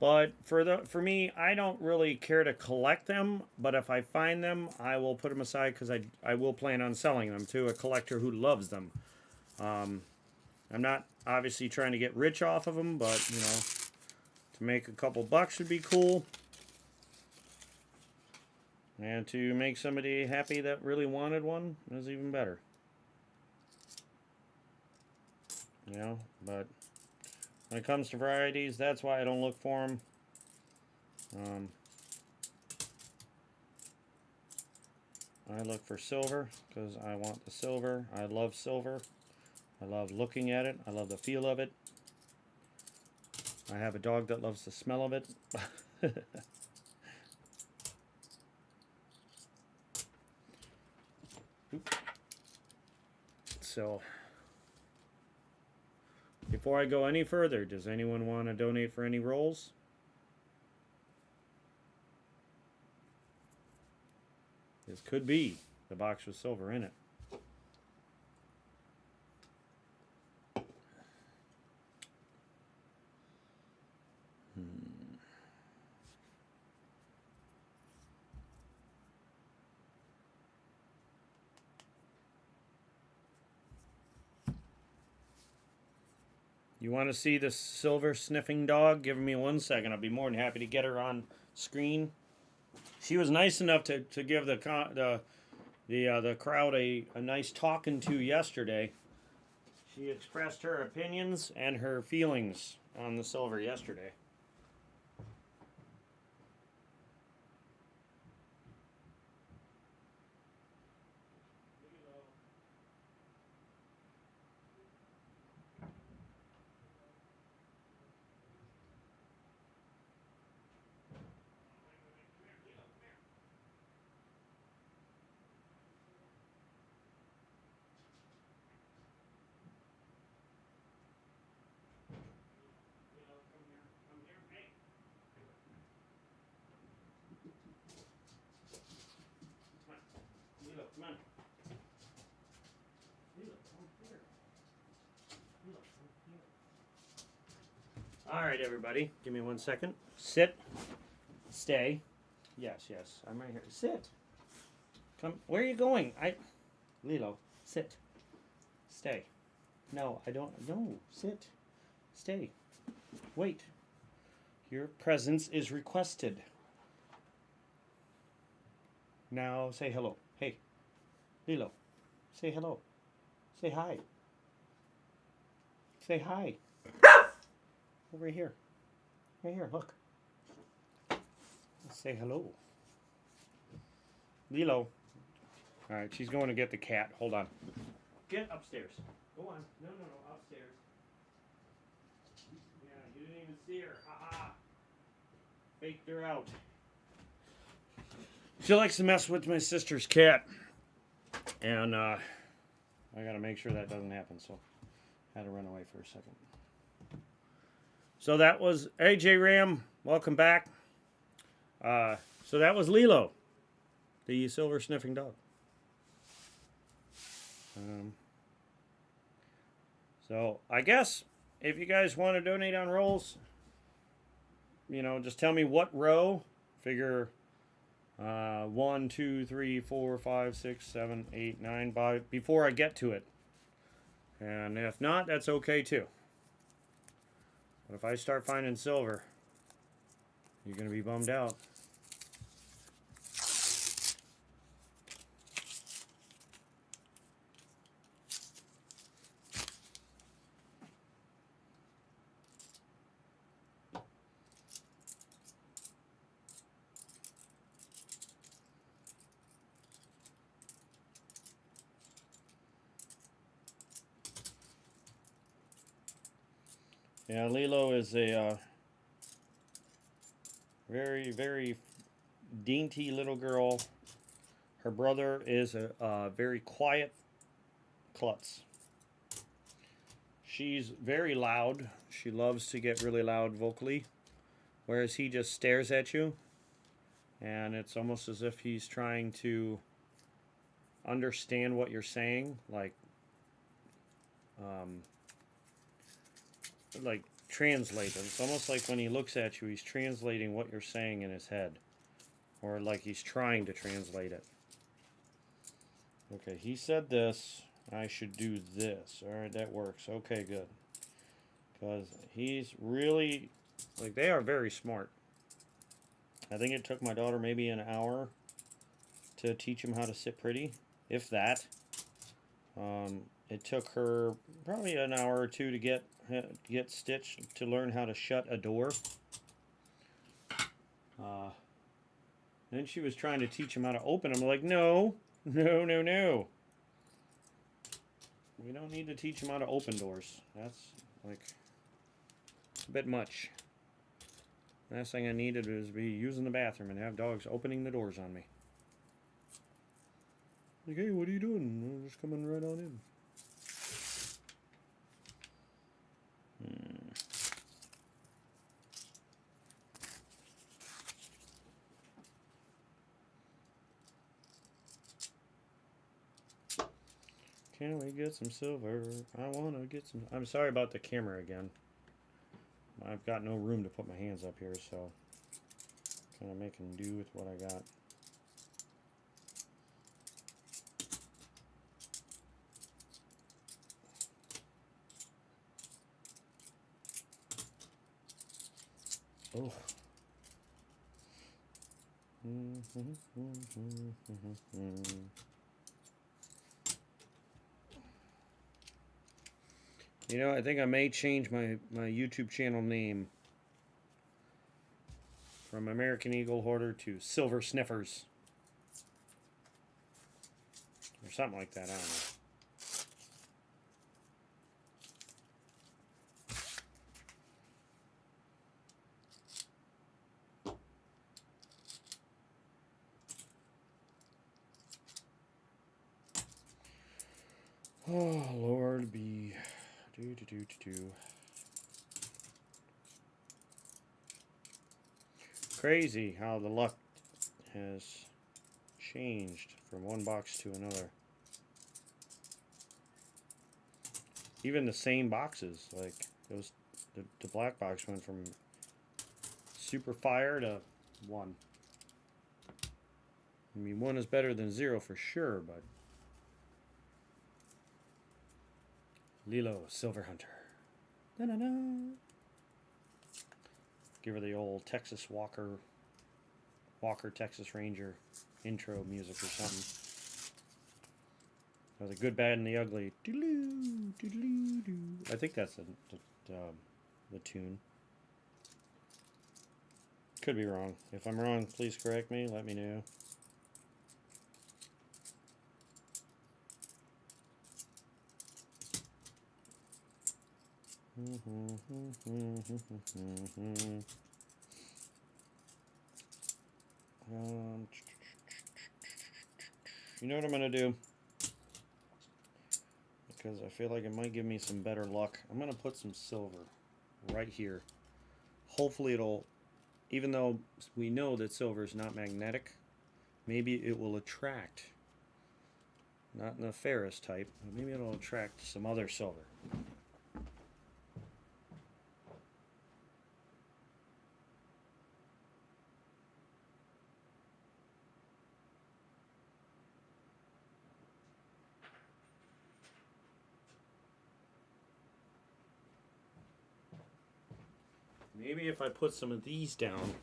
but for me, I don't really care to collect them. But if I find them, I will put them aside because I will plan on selling them to a collector who loves them. I'm not obviously trying to get rich off of them, but you know, to make a couple bucks would be cool. And to make somebody happy that really wanted one is even better. You know, but when it comes to varieties, that's why I don't look for them. I look for silver because I want the silver. I love silver. I love looking at it. I love the feel of it. I have a dog that loves the smell of it. So, before I go any further, does anyone want to donate for any rolls? This could be the box with silver in it. You want to see the silver sniffing dog? Give me 1 second. I'll be more than happy to get her on screen. She was nice enough to give the crowd a nice talking to yesterday. She expressed her opinions and her feelings on the silver yesterday. All right, everybody. Give me 1 second. Sit. Stay. Yes, yes. I'm right here. Sit. Come. Where are you going? Lilo, sit. Stay. No, I don't. No, sit. Stay. Wait. Your presence is requested. Now say hello. Hey, Lilo. Say hello. Say hi. Say hi. Over here. Right here, look. Say hello. Lilo. All right, she's going to get the cat. Hold on. Get upstairs. Go on. No, upstairs. Yeah, you didn't even see her. Ha-ha. Faked her out. She likes to mess with my sister's cat. And I got to make sure that doesn't happen, so I had to run away for a second. So that was AJ Ram. Welcome back. So that was Lilo, the silver sniffing dog. So I guess if you guys want to donate on rolls, you know, just tell me what row. Figure 1, 2, 3, 4, 5, 6, 7, 8, 9 by before I get to it. And if not, that's okay too. But if I start finding silver, you're going to be bummed out. Yeah, Lilo is a very, very dainty little girl. Her brother is a very quiet klutz. She's very loud. She loves to get really loud vocally, whereas he just stares at you, and it's almost as if he's trying to understand what you're saying, like translate it. It's almost like when he looks at you, he's translating what you're saying in his head, or like he's trying to translate it. Okay, he said this. I should do this. All right, that works. Okay, good. Because he's really, like, they are very smart. I think it took my daughter maybe an hour to teach him how to sit pretty, if that. It took her probably an hour or two to get Stitch to learn how to shut a door. Then she was trying to teach him how to open them. I'm like, no. We don't need to teach him how to open doors. That's like a bit much. Last thing I needed was be using the bathroom and have dogs opening the doors on me. Like, hey, what are you doing? I'm just coming right on in. Can we get some silver? I want to get some... I'm sorry about the camera again. I've got no room to put my hands up here, so kind of making do with what I got. Oh. You know, I think I may change my YouTube channel name from American Eagle Hoarder to Silver Sniffers. Or something like that, I don't know. Oh, Lord be... Crazy how the luck has changed from one box to another. Even the same boxes, like the black box went from super fire to 1. I mean, 1 is better than 0 for sure, but Lilo Silver Hunter. Da-da-da. Give her the old Texas Walker Texas Ranger intro music or something. The good, bad, and the ugly. Doodaloo, doodaloo, doo. I think that's the tune. Could be wrong. If I'm wrong, please correct me. Let me know. You know what I'm going to do? Because I feel like it might give me some better luck. I'm going to put some silver right here. Hopefully it'll, even though we know that silver is not magnetic, maybe it will attract, not in the ferrous type, but maybe it'll attract some other silver. Maybe if I put some of these down,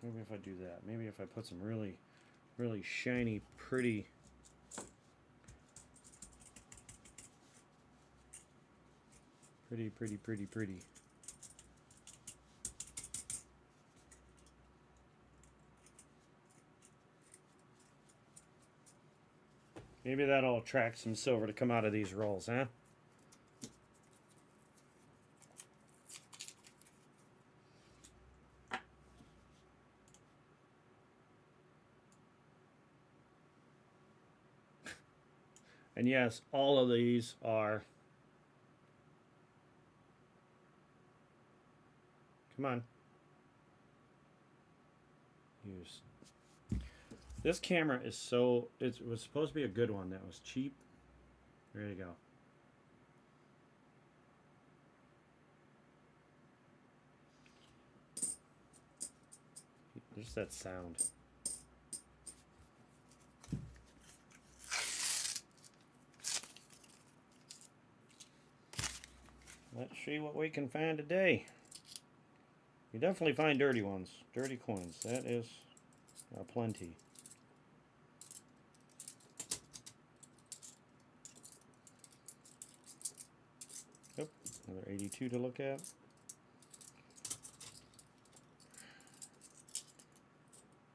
maybe if I do that, maybe if I put some really, really shiny, pretty, pretty. Maybe that'll attract some silver to come out of these rolls, huh? And yes, all of these are... Come on. Use. This camera is so... It was supposed to be a good one that was cheap. There you go. Just that sound. Let's see what we can find today. You definitely find dirty ones. Dirty coins. That is plenty. Yep, another 82 to look at.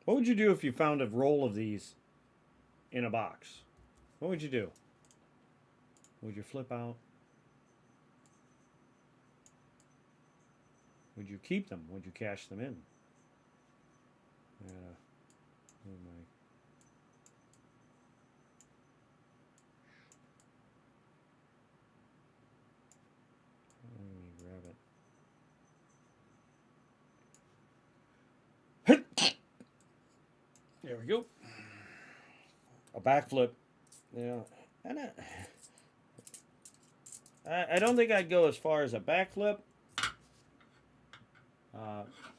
What would you do if you found a roll of these in a box? What would you do? Would you flip out? Would you keep them? Would you cash them in? Oh my. Let me grab it. There we go. A backflip. Yeah. I don't think I'd go as far as a backflip.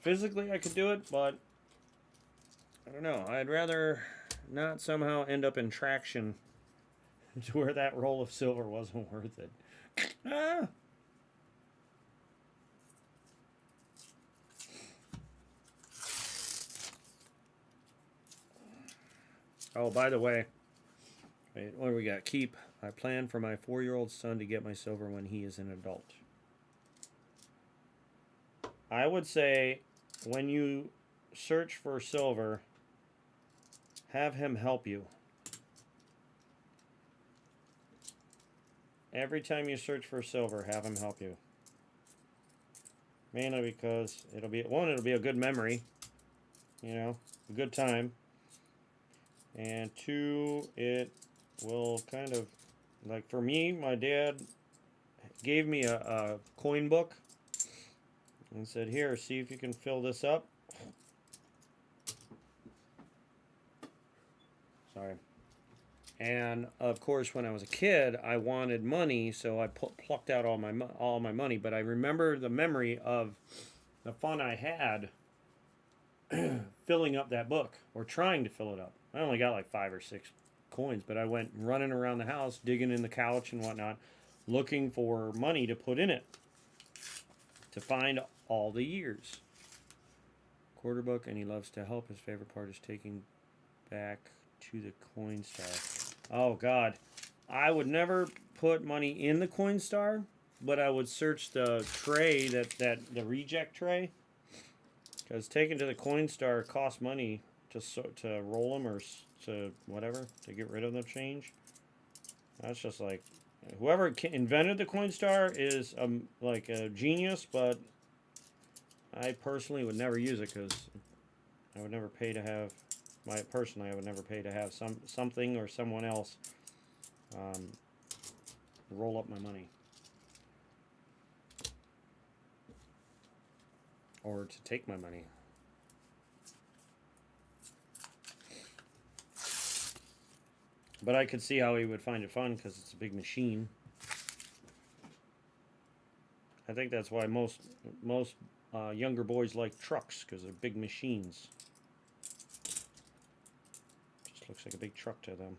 Physically, I could do it, but I don't know. I'd rather not somehow end up in traction to where that roll of silver wasn't worth it. Ah. Oh, by the way, wait, what do we got? Keep. I plan for my 4-year-old son to get my silver when he is an adult. I would say when you search for silver, have him help you. Every time you search for silver, have him help you. Mainly because it'll be, one, it'll be a good memory, you know, a good time. And 2, it will kind of, like for me, my dad gave me a coin book and said, here, see if you can fill this up. Sorry. And of course, when I was a kid, I wanted money, so I plucked out all my money. But I remember the memory of the fun I had filling up that book or trying to fill it up. I only got like 5 or 6 coins, but I went running around the house, digging in the couch and whatnot, looking for money to put in it to find all the years. Quarter book, and he loves to help. His favorite part is taking back to the Coinstar. Oh God, I would never put money in the Coinstar, but I would search the tray that the reject tray, because taking to the Coinstar costs money to roll them or to whatever to get rid of the change. That's just like whoever invented the Coinstar is like a genius, but I personally would never use it because I would never pay to have I would never pay to have something or someone else roll up my money or to take my money. But I could see how he would find it fun because it's a big machine. I think that's why most younger boys like trucks, because they're big machines. Just looks like a big truck to them.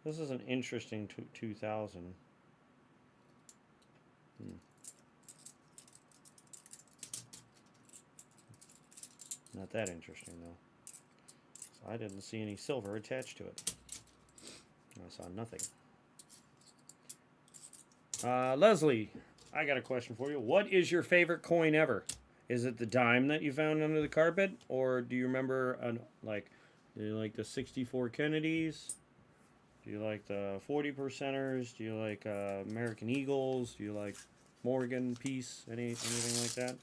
This is an interesting 2000. Not that interesting though. So I didn't see any silver attached to it. I saw nothing. Leslie, I got a question for you. What is your favorite coin ever? Is it the dime that you found under the carpet, or do you remember do you like the 64 Kennedys? Do you like the 40 percenters? Do you like American Eagles? Do you like Morgan Peace? Anything like that?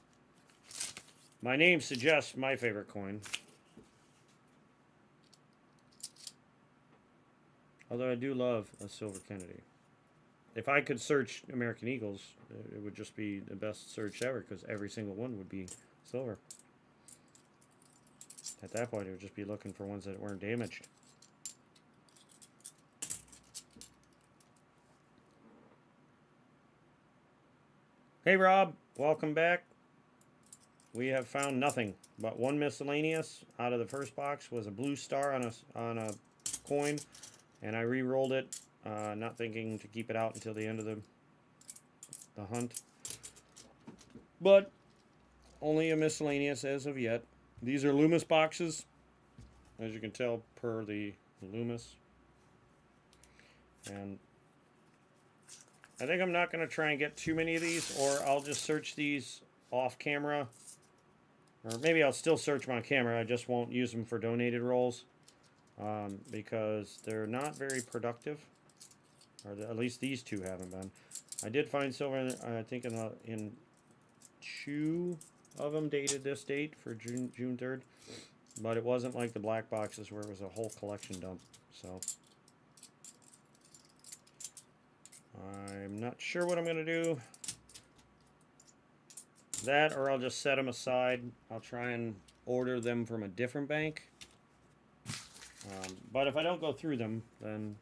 My name suggests my favorite coin. Although I do love a silver Kennedy. If I could search American Eagles, it would just be the best search ever because every single one would be silver. At that point, it would just be looking for ones that weren't damaged. Hey Rob, welcome back. We have found nothing but one miscellaneous. Out of the first box was a blue star on a coin, and I re-rolled it, not thinking to keep it out until the end of the hunt. But only a miscellaneous as of yet. These are Loomis boxes, as you can tell per the Loomis. And I think I'm not going to try and get too many of these, or I'll just search these off camera. Or maybe I'll still search them on camera, I just won't use them for donated rolls. Because they're not very productive. Or at least these two haven't been. I did find silver, I think in 2 of them dated this date for June 3rd. But it wasn't like the black boxes where it was a whole collection dump. So I'm not sure what I'm going to do. That, or I'll just set them aside. I'll try and order them from a different bank. But if I don't go through them, then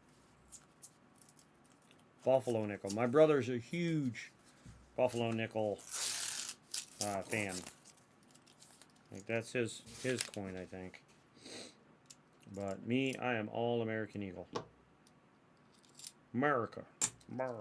Buffalo nickel. My brother's a huge Buffalo nickel fan. Like that's his coin, I think. But me, I am all American Eagle. America. Brr.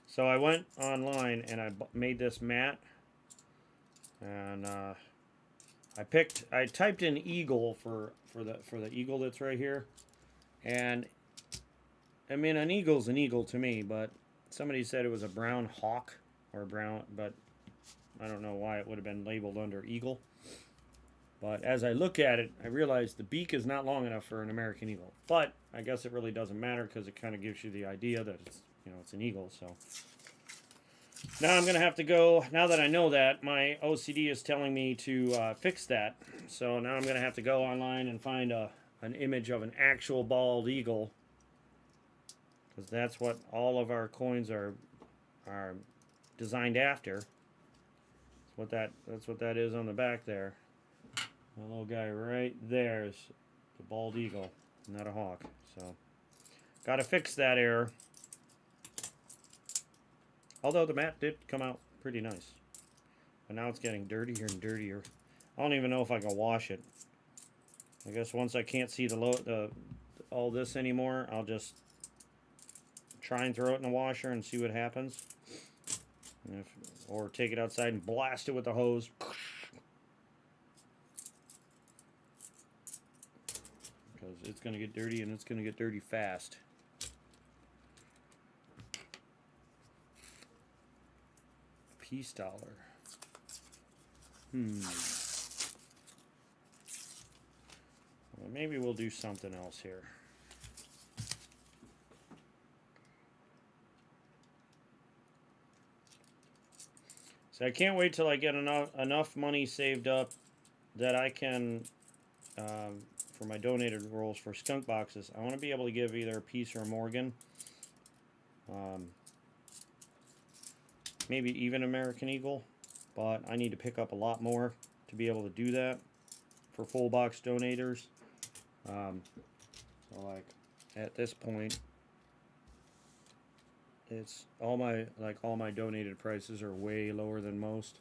So I went online and I made this mat, and I typed in eagle for the eagle that's right here, and I mean an eagle's an eagle to me, but somebody said it was a brown hawk or brown, but I don't know why it would have been labeled under eagle. But as I look at it, I realize the beak is not long enough for an American eagle. But I guess it really doesn't matter because it kind of gives you the idea that it's, you know, it's an eagle. So now I'm going to have to go, now that I know that, my OCD is telling me to fix that. So now I'm going to have to go online and find an image of an actual bald eagle because that's what all of our coins are designed after. That's what that is on the back there. The little guy right there is the bald eagle, not a hawk. So, got to fix that error. Although the mat did come out pretty nice. But now it's getting dirtier and dirtier. I don't even know if I can wash it. I guess once I can't see all this anymore, I'll just try and throw it in the washer and see what happens. Or take it outside and blast it with the hose. Because it's going to get dirty, and it's going to get dirty fast. Peace dollar. Well, maybe we'll do something else here. So I can't wait till I get enough money saved up that I can, for my donated rolls for skunk boxes, I want to be able to give either a Peace or a Morgan. Maybe even American Eagle, but I need to pick up a lot more to be able to do that for full box donators. So like at this point, it's all my donated prices are way lower than most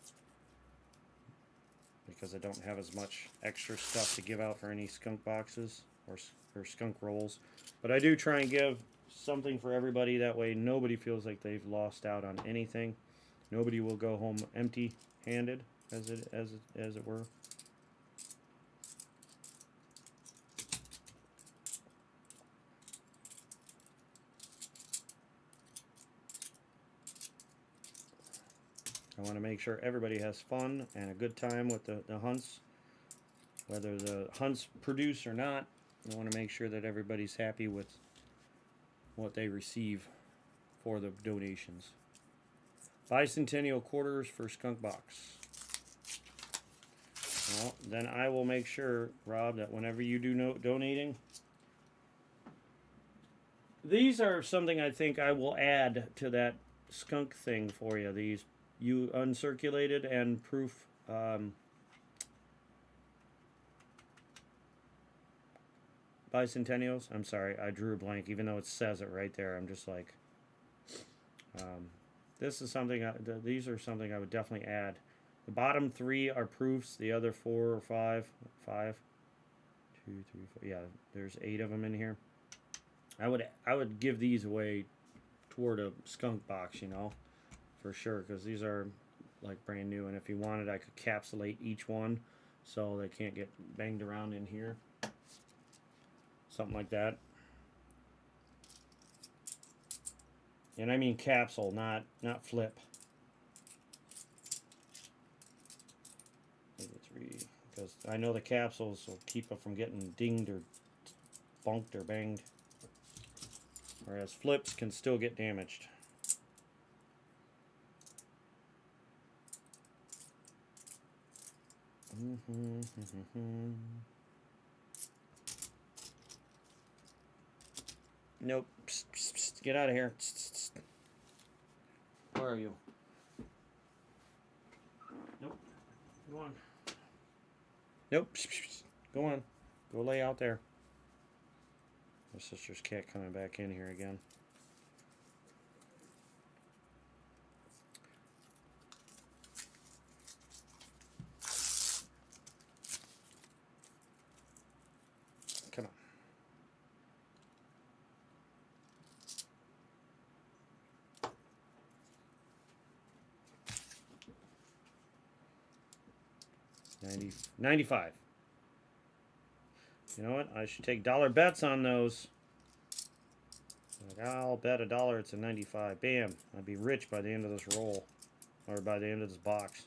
because I don't have as much extra stuff to give out for any skunk boxes or skunk rolls. But I do try and give something for everybody, that way nobody feels like they've lost out on anything. Nobody will go home empty-handed, as it were. I want to make sure everybody has fun and a good time with the hunts. Whether the hunts produce or not, I want to make sure that everybody's happy with what they receive for the donations. Bicentennial quarters for skunk box. Well, then I will make sure, Rob, that whenever you do donating, these are something I think I will add to that skunk thing for you. These uncirculated and proof bicentennials. I'm sorry, I drew a blank, even though it says it right there. I'm just like, this is something. These are something I would definitely add. The bottom 3 are proofs. The other 4 or 5, 2, 3, 4. Yeah, there's 8 of them in here. I would give these away toward a skunk box, you know, for sure, because these are like brand new. And if you wanted, I could capsulate each one so they can't get banged around in here. Something like that. And I mean capsule, not flip. Maybe 3, because I know the capsules will keep it from getting dinged or bunked or banged. Whereas flips can still get damaged. Nope. Psst, psst, psst. Get out of here. Psst, psst. Where are you? Nope. Go on. Nope. Psst, psst, psst. Go on. Go lay out there. My sister's cat coming back in here again. Come on. $95. You know what? I should take dollar bets on those. Like, I'll bet $1 it's a 95. Bam! I'd be rich by the end of this roll, or by the end of this box.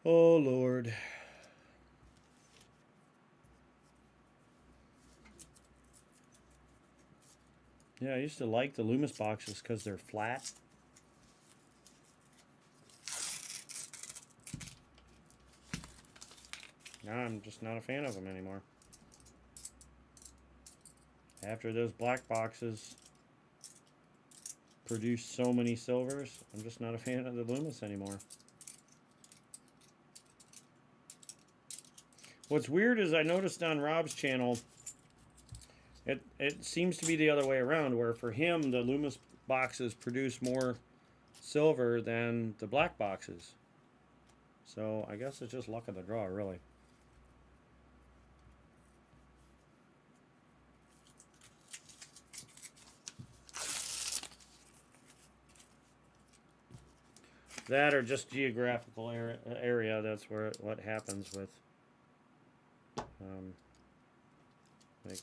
Oh Lord. Yeah, I used to like the Loomis boxes because they're flat. Now I'm just not a fan of them anymore. After those black boxes produced so many silvers, I'm just not a fan of the Loomis anymore. What's weird is I noticed on Rob's channel, it seems to be the other way around, where for him the Loomis boxes produce more silver than the black boxes. So I guess it's just luck of the draw, really. That or just geographical area. That's where what happens with like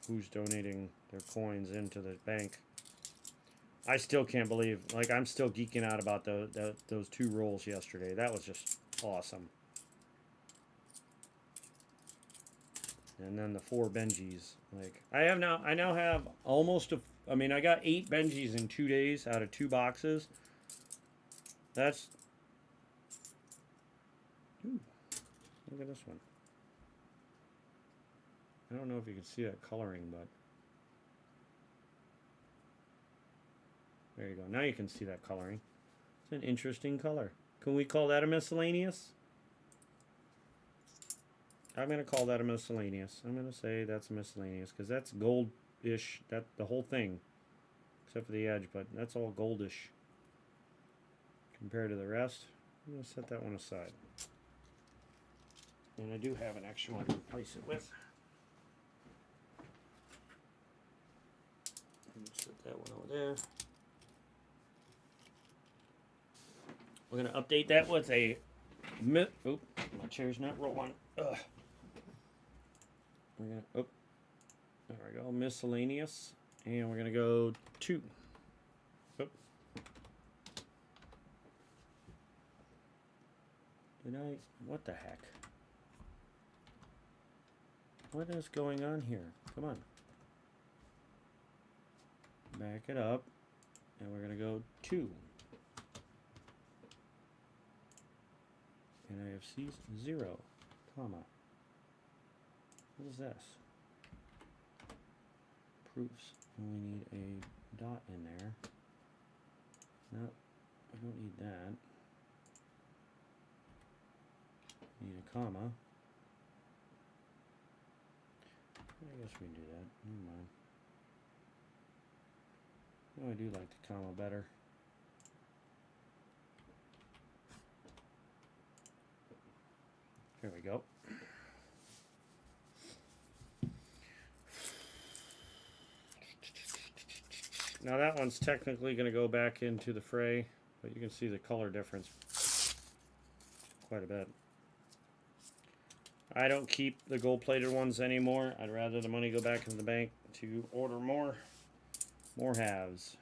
who's donating their coins into the bank. I still can't believe, like, I'm still geeking out about those 2 rolls yesterday. That was just awesome. And then the 4 Benjis. Like, I now have almost I mean, I got 8 Benjis in 2 days out of 2 boxes. That's, ooh, look at this one. I don't know if you can see that coloring, but there you go. Now you can see that coloring. It's an interesting color. Can we call that a miscellaneous? I'm going to call that a miscellaneous. I'm going to say that's a miscellaneous because that's goldish. That the whole thing, except for the edge, but that's all goldish compared to the rest. I'm going to set that one aside. And I do have an extra one to replace it with. Set that one over there. We're going to update that with a... Oop, my chair's not rolling. Ugh. We're going to... There we go. Miscellaneous. And we're going to go 2. Oop. Did I... What the heck? What is going on here? Come on. Back it up, and we're going to go 2. NIFC 0, comma. What is this? Proofs. And we need a dot in there. No, I don't need that. Need a comma. I guess we can do that. Never mind. Oh, I do like the comma better. There we go. Now that one's technically going to go back into the fray, but you can see the color difference quite a bit. I don't keep the gold-plated ones anymore. I'd rather the money go back into the bank to order more halves.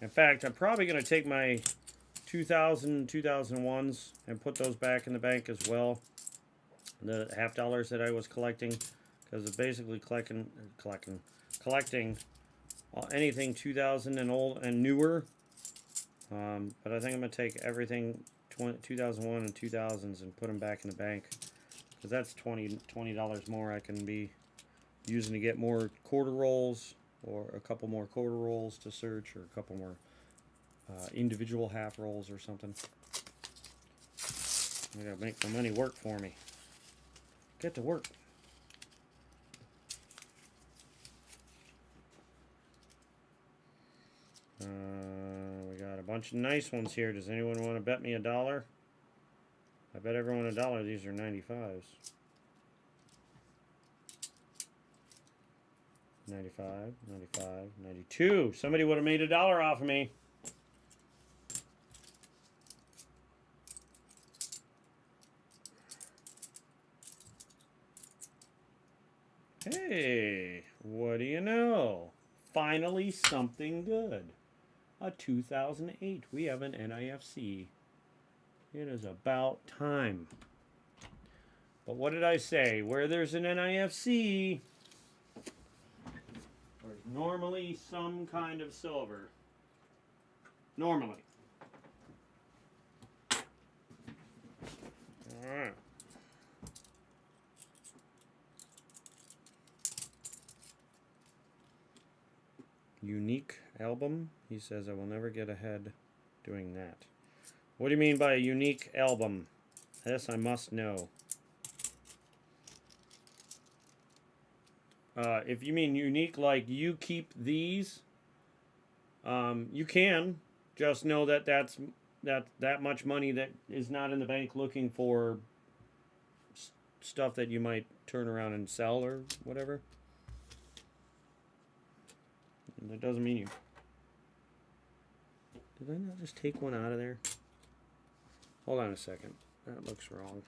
In fact, I'm probably going to take my 2001s and put those back in the bank as well. The $50 that I was collecting, because it's basically collecting anything 2000 and old and newer. But I think I'm going to take everything 2001 and 2000s and put them back in the bank, because that's $20 more I can be using to get more quarter rolls, or a couple more quarter rolls to search, or a couple more individual half rolls or something. I gotta make my money work for me. Get to work. We got a bunch of nice ones here. Does anyone want to bet me $1? I bet everyone $1 these are 95s. 95, 95, 92. Somebody would have made $1 off of me. Hey, what do you know? Finally something good. A 2008. We have an NIFC. It is about time. But what did I say? Where there's an NIFC, there's Normally some kind of silver. Normally. Alright. Unique album? He says I will never get ahead doing that. What do you mean by a unique album? This I must know. If you mean unique, like you keep these, you can. Just know that that much money that is not in the bank looking for stuff that you might turn around and sell or whatever. And that doesn't mean you. Did I not just take one out of there? Hold on a second. That looks wrong.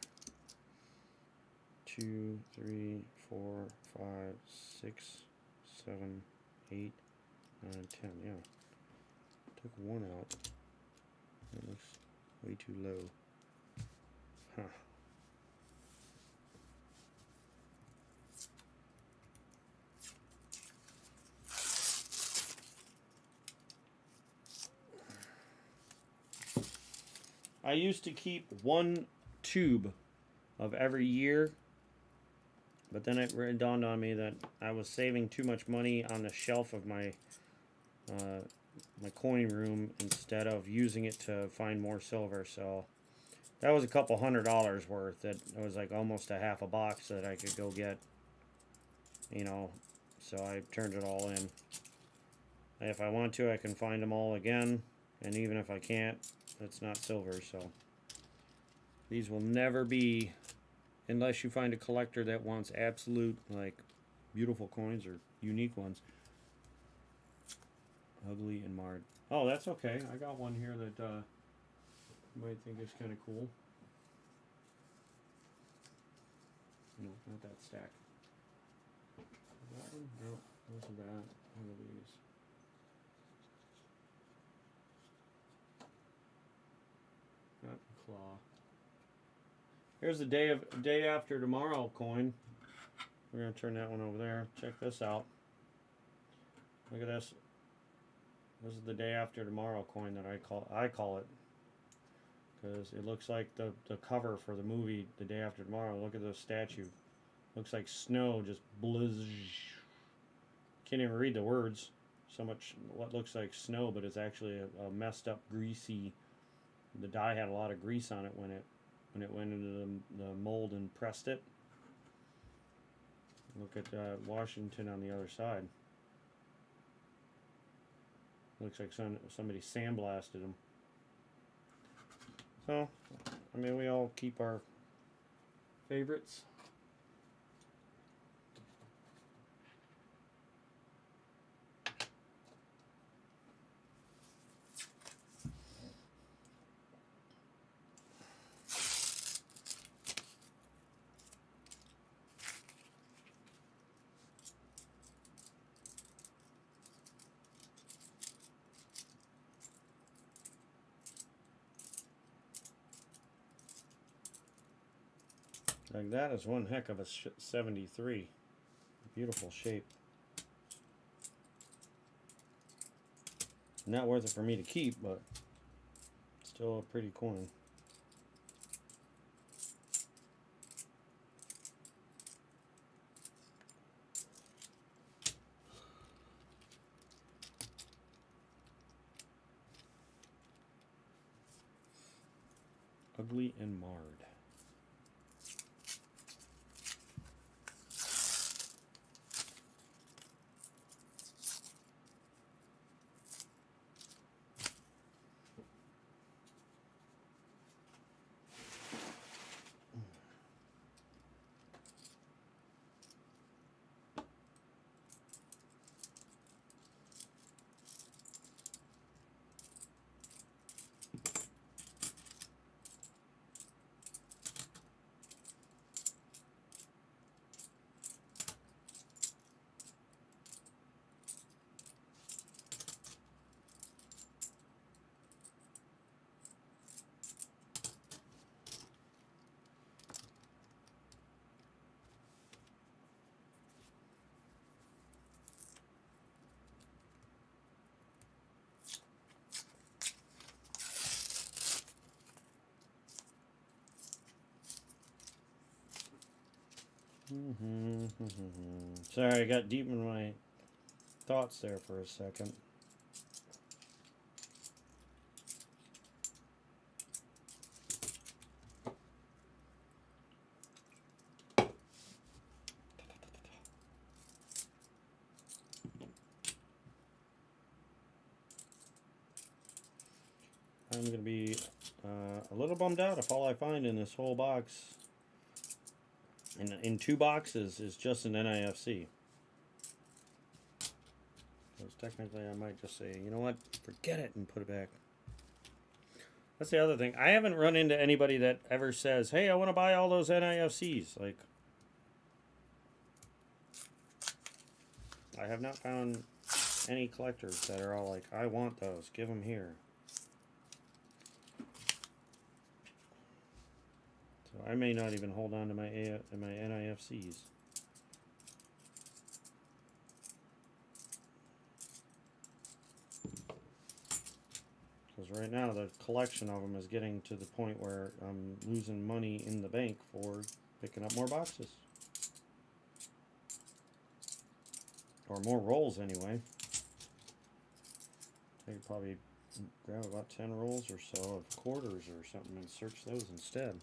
2, 3, 4, 5, 6, 7, 8, 9, 10. Yeah. Took one out. That looks way too low. Huh. I used to keep one tube of every year, but then it dawned on me that I was saving too much money on the shelf of my my coin room instead of using it to find more silver. So that was a couple $100 worth. That it was like almost a half a box that I could go get, you know. So I turned it all in. If I want to, I can find them all again, and even if I can't, it's not silver. So these will never be, unless you find a collector that wants absolute, like, beautiful coins or unique ones. Ugly and marred. Oh, that's okay. I got one here that you might think is kind of cool. No, not that stack. That one? No, wasn't that. One of these. Not the claw. Here's the day after tomorrow coin. We're gonna turn that one over there. Check this out. Look at this. This is the day after tomorrow coin that I call it, because it looks like the cover for the movie The Day After Tomorrow. Look at the statue. Looks like snow just blizz. Can't even read the words. So much what looks like snow, but it's actually a messed up, greasy. The die had a lot of grease on it when it went into the mold and pressed it. Look at Washington on the other side. Looks like somebody sandblasted them. So, I mean, we all keep our favorites. Like that is one heck of a 73. Beautiful shape. Not worth it for me to keep, but still a pretty coin. Ugly and marred. Sorry, I got deep in my thoughts there for a second. I'm going to be a little bummed out if all I find in this whole box, in 2 boxes, is just an NIFC. Because technically I might just say, you know what, forget it and put it back. That's the other thing. I haven't run into anybody that ever says, hey, I want to buy all those NIFCs. Like, I have not found any collectors that are all like, I want those, give them here. So I may not even hold on to my NIFCs. Because right now the collection of them is getting to the point where I'm losing money in the bank for picking up more boxes. Or more rolls anyway. I could probably grab about 10 rolls or so of quarters or something and search those instead.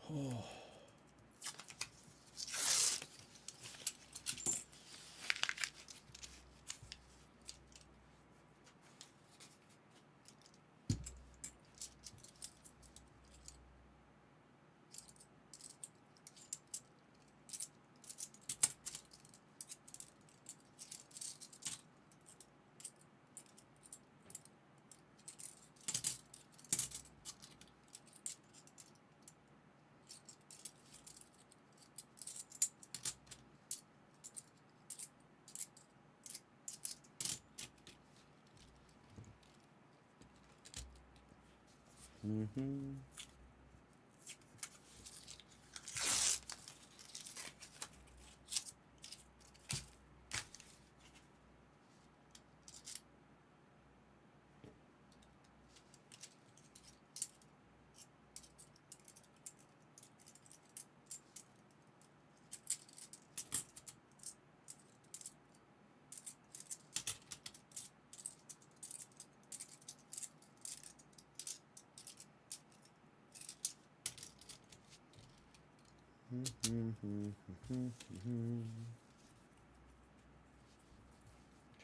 Oh.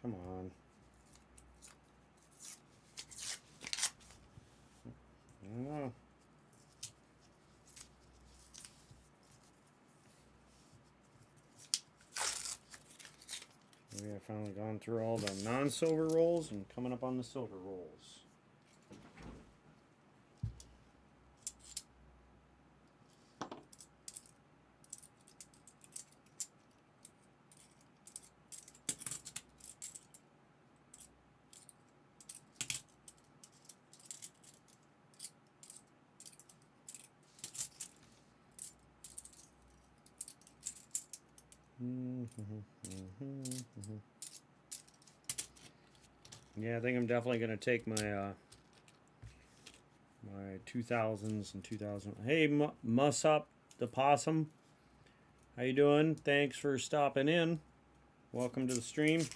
Come on. I don't know. Maybe I've finally gone through all the non-silver rolls and coming up on the silver rolls. Yeah, I think I'm definitely going to take my my 2000s and 2000. Hey, Musup the Possum. How you doing? Thanks for stopping in. Welcome to the stream.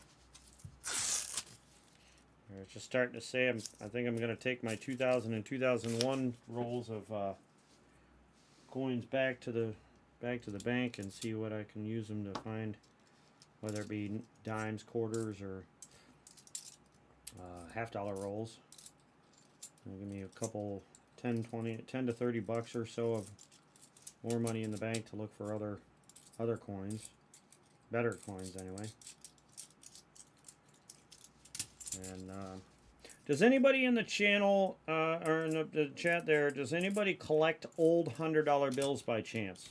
I was just starting to say I think I'm going to take my 2000 and 2001 rolls of coins back to the bank and see what I can use them to find, whether it be dimes, quarters, or half-dollar rolls. And give me a couple 10 to 30 bucks or so of more money in the bank to look for other coins, better coins anyway. And does anybody in the channel or in the chat there, does anybody collect old $100 bills by chance?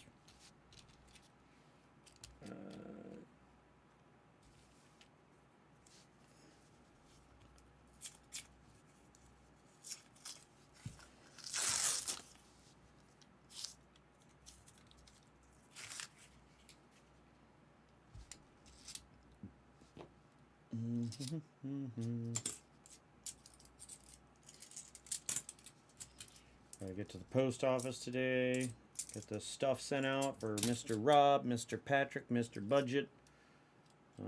Gotta get to the post office today. Get the stuff sent out for Mr. Rob, Mr. Patrick, Mr. Budget. I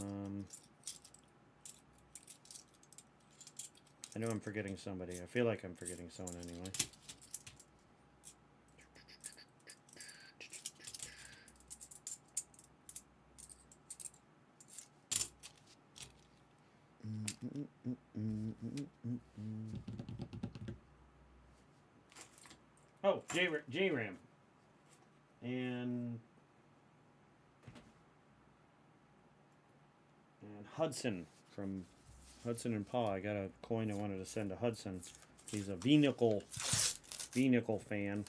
know I'm forgetting somebody. I feel like I'm forgetting someone anyway. Oh, J-Ram. And Hudson from Hudson and Paw. I got a coin I wanted to send to Hudson. He's a V-Nickel fan.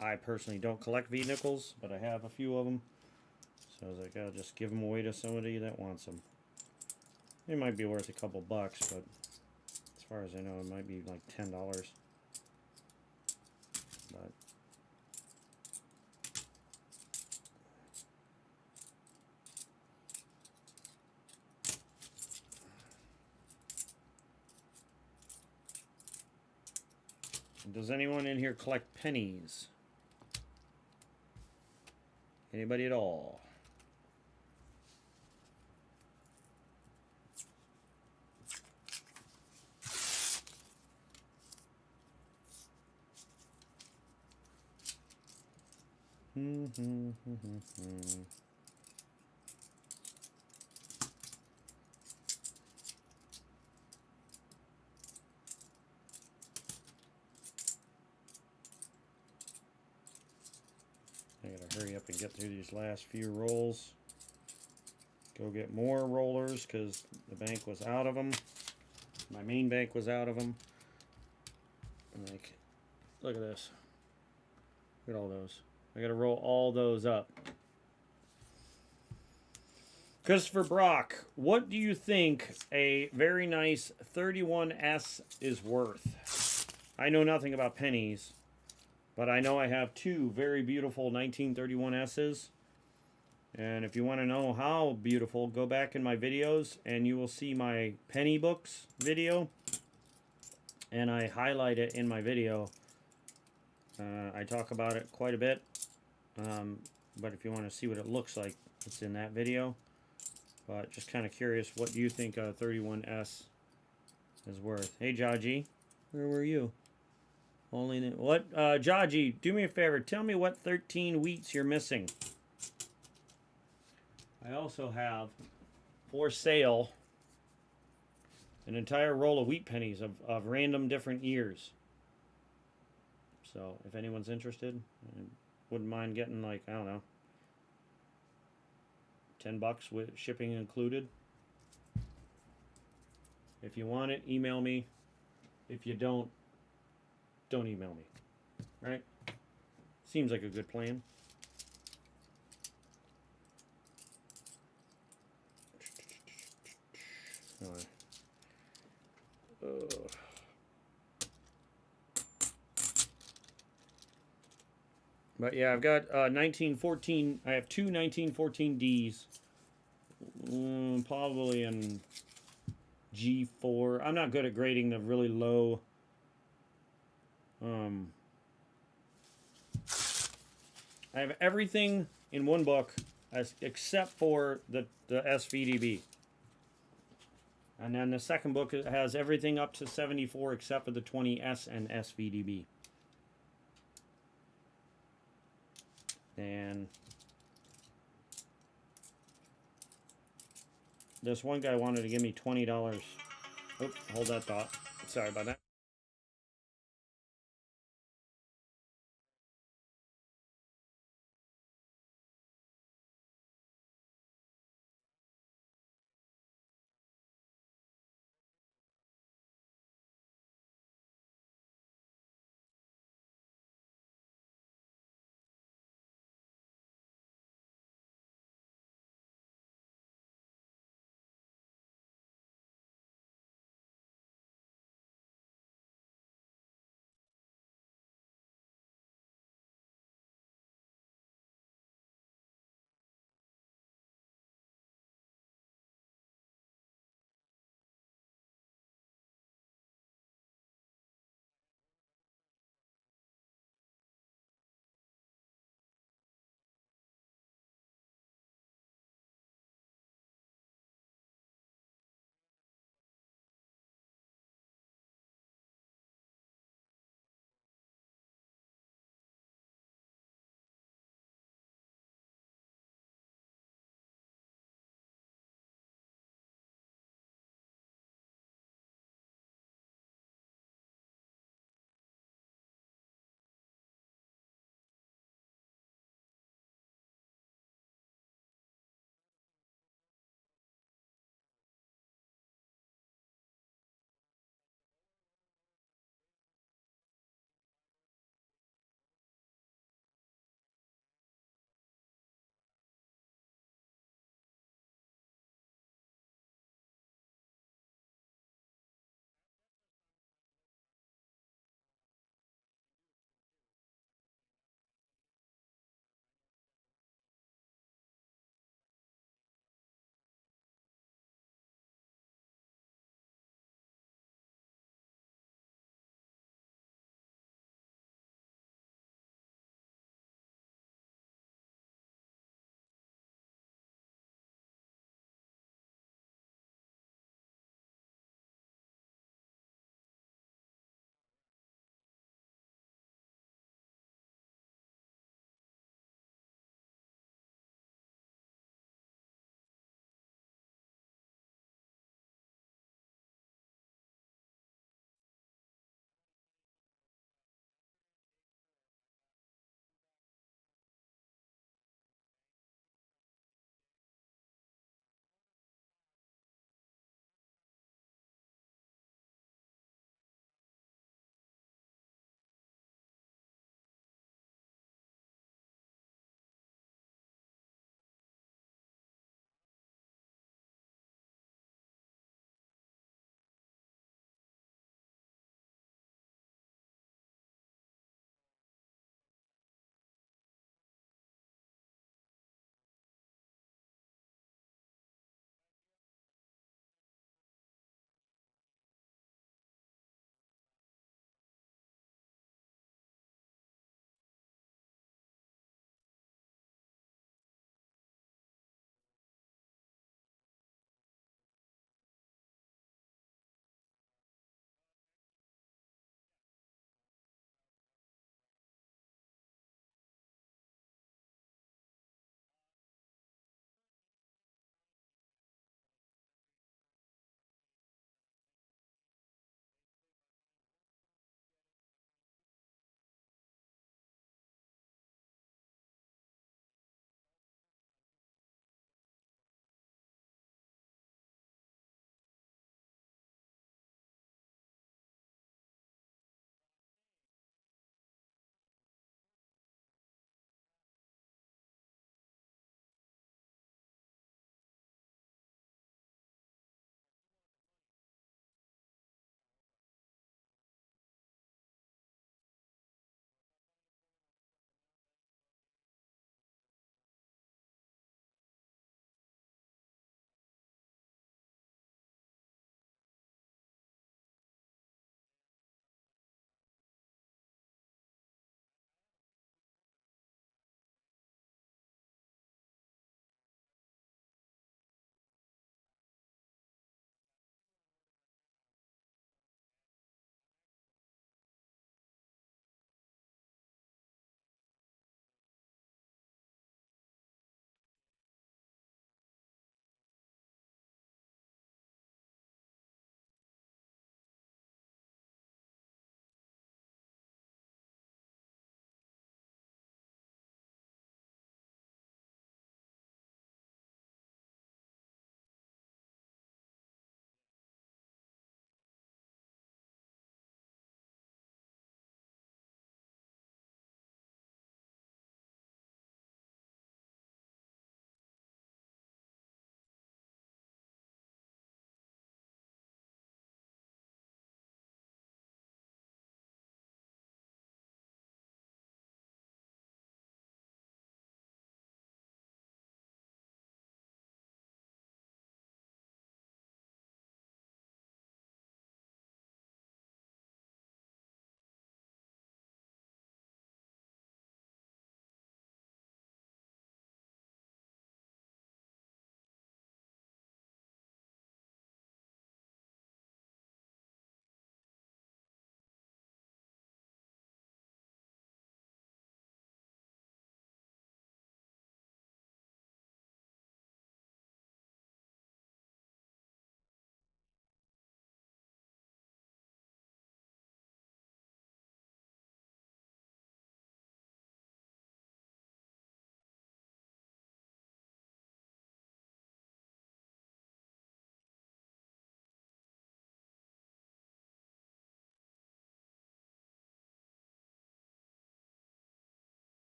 I personally don't collect V-Nickels, but I have a few of them. So I was like, I'll just give them away to somebody that wants them. They might be worth a couple bucks, but as far as I know, it might be like $10. But does anyone in here collect pennies? Anybody at all? I gotta hurry up and get through these last few rolls. Go get more rollers because the bank was out of them. My main bank was out of them. Like, look at this. Look at all those. I gotta roll all those up. Christopher Brock, what do you think a very nice 31S is worth? I know nothing about pennies, but I know I have two very beautiful 1931S's. And if you want to know how beautiful, go back in my videos and you will see my penny books video. And I highlight it in my video. I talk about it quite a bit. But if you want to see what it looks like, it's in that video. But just kind of curious, what do you think a 31S is worth? Hey, Jaji, where were you? What? Jaji, do me a favor. Tell me what 13 wheats you're missing. I also have for sale an entire roll of wheat pennies of random different years. So if anyone's interested, I wouldn't mind getting, like, I don't know, $10 with shipping included. If you want it, email me. If you don't email me. Right? Seems like a good plan. But yeah, I've got 1914. I have two 1914Ds. Probably in G4. I'm not good at grading the really low. I have everything in one book except for the SVDB. And then the second book has everything up to 74 except for the 20S and SVDB. And this one guy wanted to give me $20. Oops, hold that thought. Sorry about that.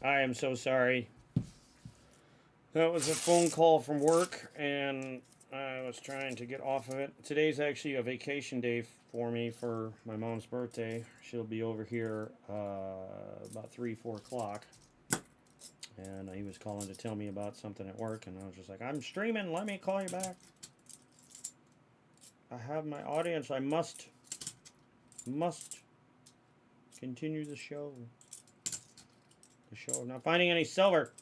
I am so sorry. That was a phone call from work, and I was trying to get off of it. Today's actually a vacation day for me for my mom's birthday. She'll be over here about 3, 4 o'clock. And he was calling to tell me about something at work, and I was just like, I'm streaming, let me call you back. I have my audience. I must continue the show. The show of not finding any silver.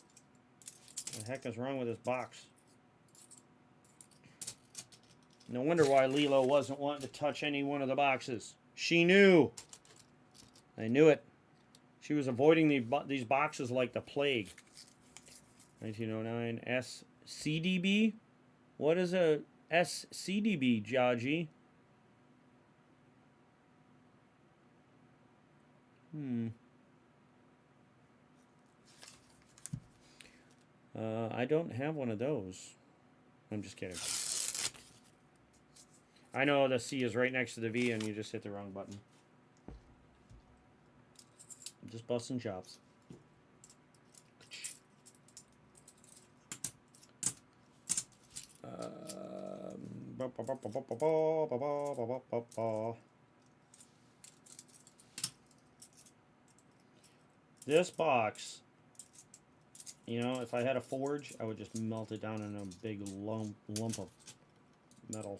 What the heck is wrong with this box? No wonder why Lilo wasn't wanting to touch any one of the boxes. She knew. I knew it. She was avoiding these boxes like the plague. 1909 SCDB? What is a SCDB, Jaji? I don't have one of those. I'm just kidding. I know the C is right next to the V and you just hit the wrong button. I'm just busting chops. This box, you know, if I had a forge, I would just melt it down in a big lump of metal.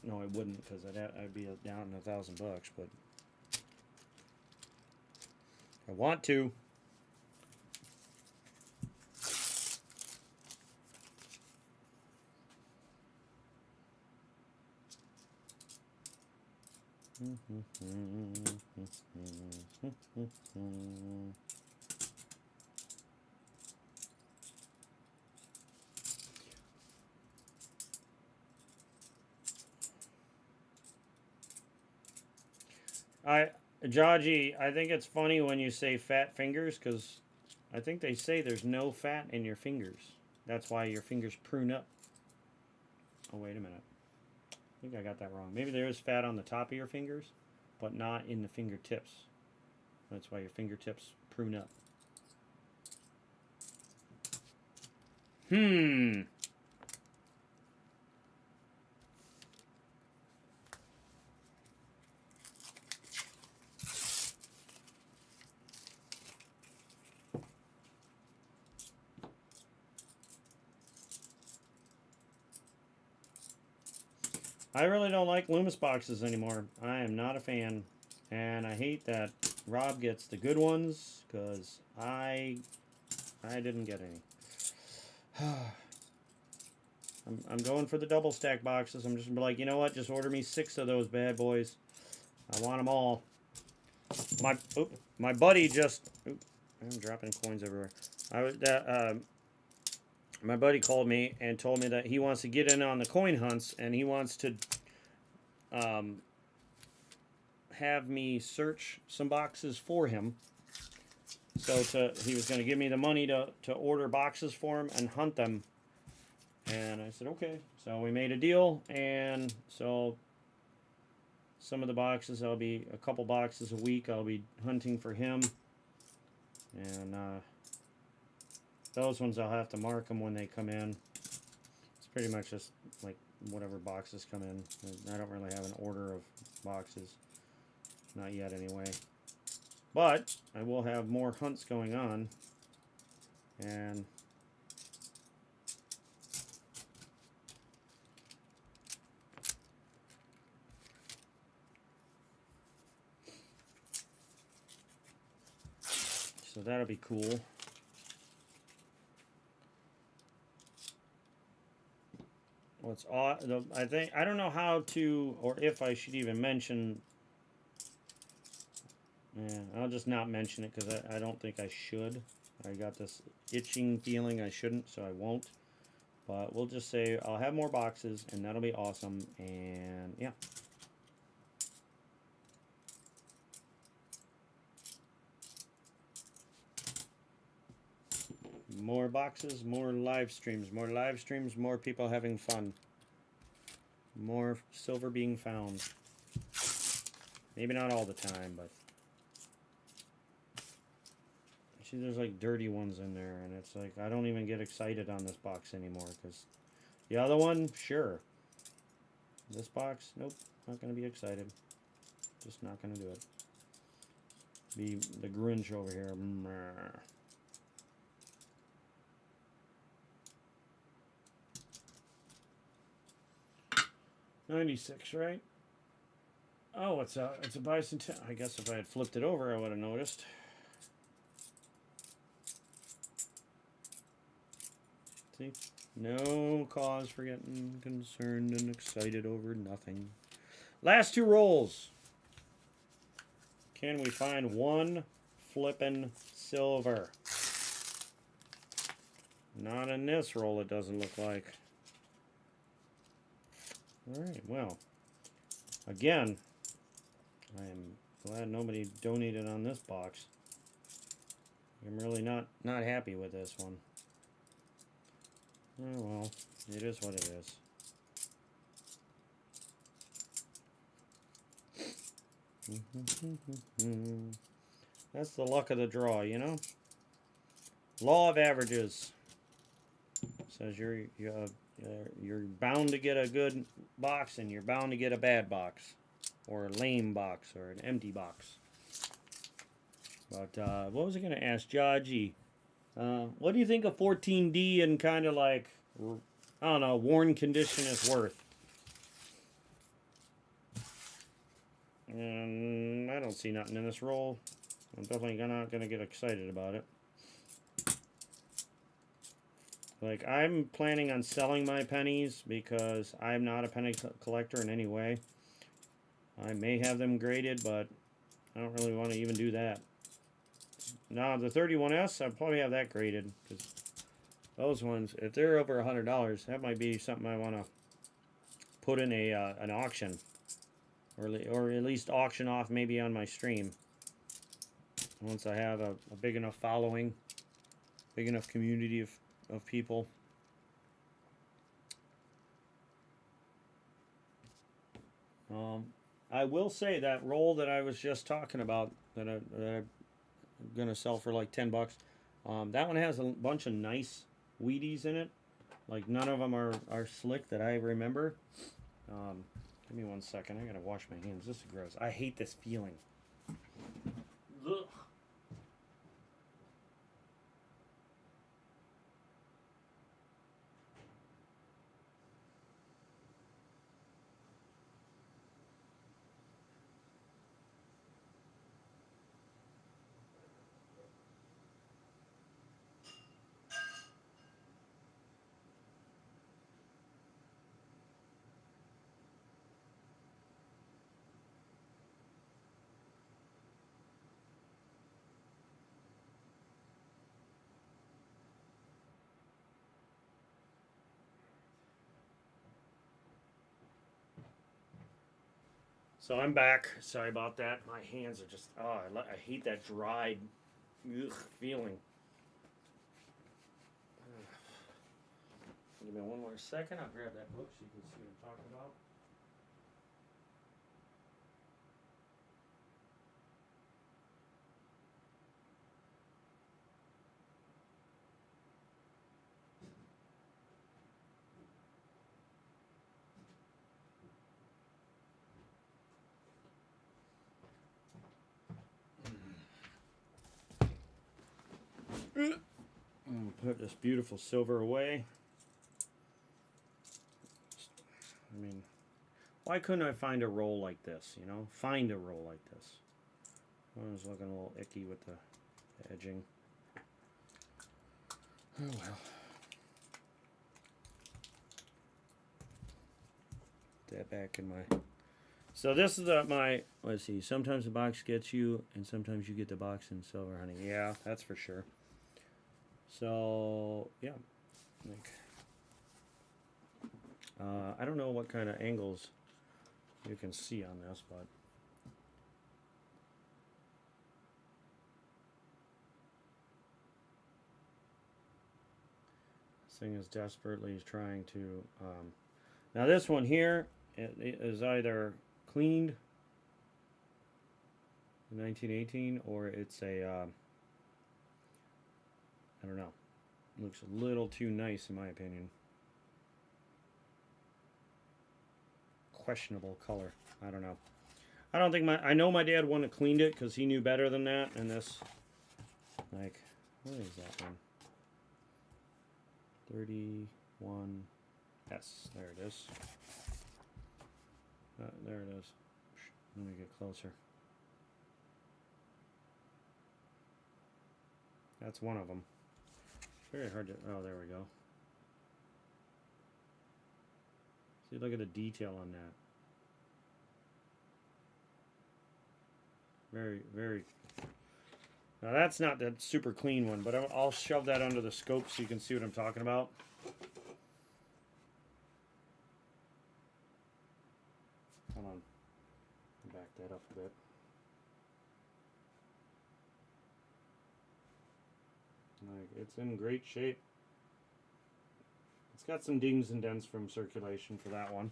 No, I wouldn't, because I'd be down $1,000 bucks, but I want to. Jaji, I think it's funny when you say fat fingers, because I think they say there's no fat in your fingers. That's why your fingers prune up. Oh, wait a minute. I think I got that wrong. Maybe there is fat on the top of your fingers, but not in the fingertips. That's why your fingertips prune up. I really don't like Loomis boxes anymore. I am not a fan. And I hate that Rob gets the good ones, because I didn't get any. I'm going for the double stack boxes. I'm just gonna be like, you know what? Just order me 6 of those bad boys. I want them all. My buddy just... I'm dropping coins everywhere. My buddy called me and told me that he wants to get in on the coin hunts, and he wants to have me search some boxes for him. So he was going to give me the money to order boxes for him and hunt them. And I said, okay. So we made a deal, and so some of the boxes, a couple boxes a week, I'll be hunting for him. And those ones I'll have to mark them when they come in. It's pretty much just like whatever boxes come in. I don't really have an order of boxes. Not yet anyway. But I will have more hunts going on. And so that'll be cool. What's odd, I don't know how to, or if I should even mention. Yeah, I'll just not mention it, because I don't think I should. I got this itching feeling I shouldn't, so I won't. But we'll just say I'll have more boxes, and that'll be awesome. And yeah. More boxes, more live streams, more people having fun. More silver being found. Maybe not all the time, but See, there's like dirty ones in there, and it's like I don't even get excited on this box anymore because the other one, sure. This box, nope, not gonna be excited. Just not gonna do it. Be the Grinch over here. 96, right? Oh, it's a bicentennial. I guess if I had flipped it over, I would have noticed. See, no cause for getting concerned and excited over nothing. Last two rolls. Can we find one flippin' silver? Not in this roll, it doesn't look like. Alright, well. Again, I am glad nobody donated on this box. I'm really not happy with this one. Oh well, it is what it is. That's the luck of the draw, you know? Law of averages. Says you're bound to get a good box and you're bound to get a bad box. Or a lame box or an empty box. But what was I going to ask Jaji? What do you think of 14D and kind of like, I don't know, worn condition is worth? And I don't see nothing in this roll. I'm definitely not going to get excited about it. Like, I'm planning on selling my pennies because I'm not a penny collector in any way. I may have them graded, but I don't really want to even do that. Now, the 31S, I'll probably have that graded. Because those ones, if they're over $100, that might be something I want to put in an auction. Or at least auction off maybe on my stream. Once I have a big enough following, big enough community of people. I will say that roll that I was just talking about that I'm gonna sell for like $10. That one has a bunch of nice Wheaties in it. Like none of them are slick that I remember. Give me 1 second. I gotta wash my hands. This is gross. I hate this feeling. Ugh. So I'm back. Sorry about that. My hands are just, oh, I hate that dried feeling. Give me 1 more second. I'll grab that book so you can see what I'm talking about. Put this beautiful silver away. I mean, why couldn't I find a roll like this, you know? Find a roll like this. I was looking a little icky with the edging. Oh well. Put that back in my... So this is my... Let's see. Sometimes the box gets you, and sometimes you get the box in silver, honey. Yeah, that's for sure. So, yeah. Like, I don't know what kind of angles you can see on this, but this thing is desperately trying to now this one here it is either cleaned in 1918 or it's a I don't know. Looks a little too nice in my opinion. Questionable color. I don't know. I don't think I know my dad wouldn't have cleaned it because he knew better than that. And this, like, what is that one? 31. Yes, there it is. There it is. Let me get closer. That's one of them. Very hard to. Oh, there we go. See, look at the detail on that. Very, very. Now that's not the super clean one, but I'll shove that under the scope so you can see what I'm talking about. Hold on. Back that up a bit. Like, it's in great shape. It's got some dings and dents from circulation for that one.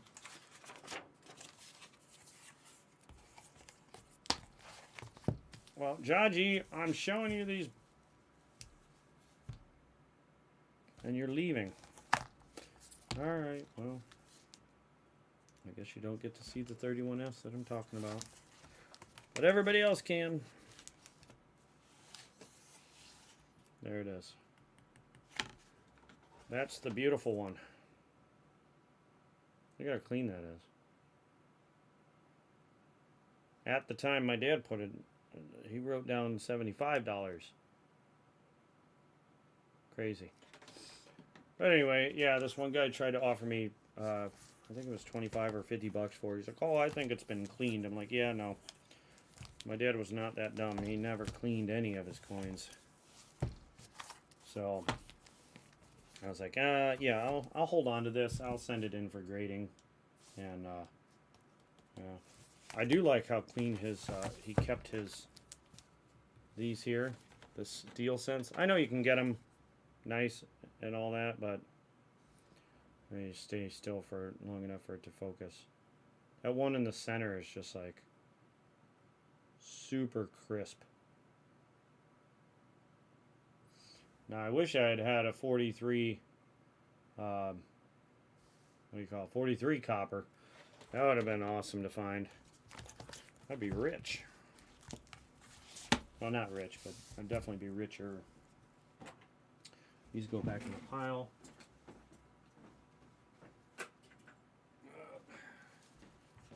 Well, Jaji, I'm showing you these, and you're leaving. All right, well, I guess you don't get to see the 31S that I'm talking about, but everybody else can. There it is. That's the beautiful one. Look how clean that is. At the time my dad put it, he wrote down $75. Crazy. But anyway, yeah, this one guy tried to offer me, I think it was 25 or 50 bucks for it. He's like, oh, I think it's been cleaned. I'm like, yeah, no. My dad was not that dumb. He never cleaned any of his coins. So I was like, yeah, I'll hold on to this. I'll send it in for grading. And, yeah. I do like how clean his, he kept his, these here, the Steel Sense. I know you can get them nice and all that, but they stay still for long enough for it to focus. That one in the center is just like super crisp. Now I wish I had had a 43, what do you call it, 43 copper. That would have been awesome to find. I'd be rich. Well, not rich, but I'd definitely be richer. These go back in the pile.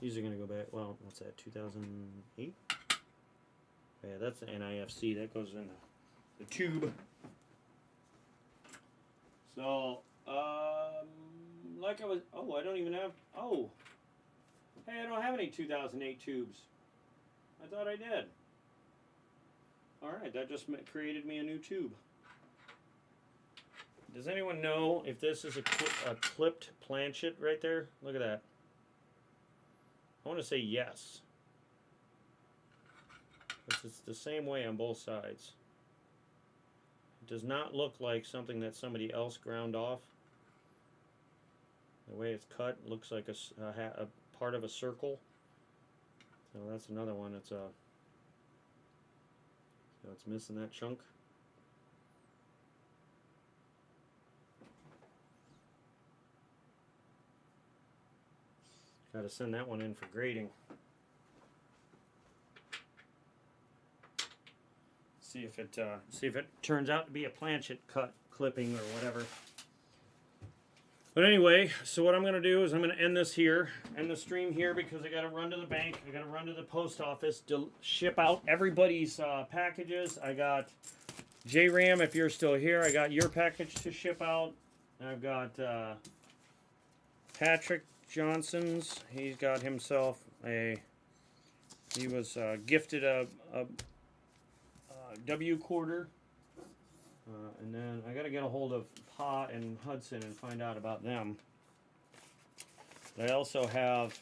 These are going to go back, well, what's that, 2008? Yeah, that's the NIFC. That goes in the tube. So, like I was, oh, I don't even have, oh. Hey, I don't have any 2008 tubes. I thought I did. Alright, that just created me a new tube. Does anyone know if this is a clipped planchet right there? Look at that. I want to say yes. It's the same way on both sides. It does not look like something that somebody else ground off. The way it's cut looks like a part of a circle. So that's another one. It's a, so it's missing that chunk. Got to send that one in for grading. See if it turns out to be a planchet cut clipping or whatever. But anyway, so what I'm going to do is I'm going to end this here, end the stream here, because I got to run to the bank. I got to run to the post office to ship out everybody's packages. I got J-Ram, if you're still here, I got your package to ship out. I've got Patrick Johnson's. He's got himself he was gifted a W quarter. And then I got to get a hold of Pa and Hudson and find out about them. I also have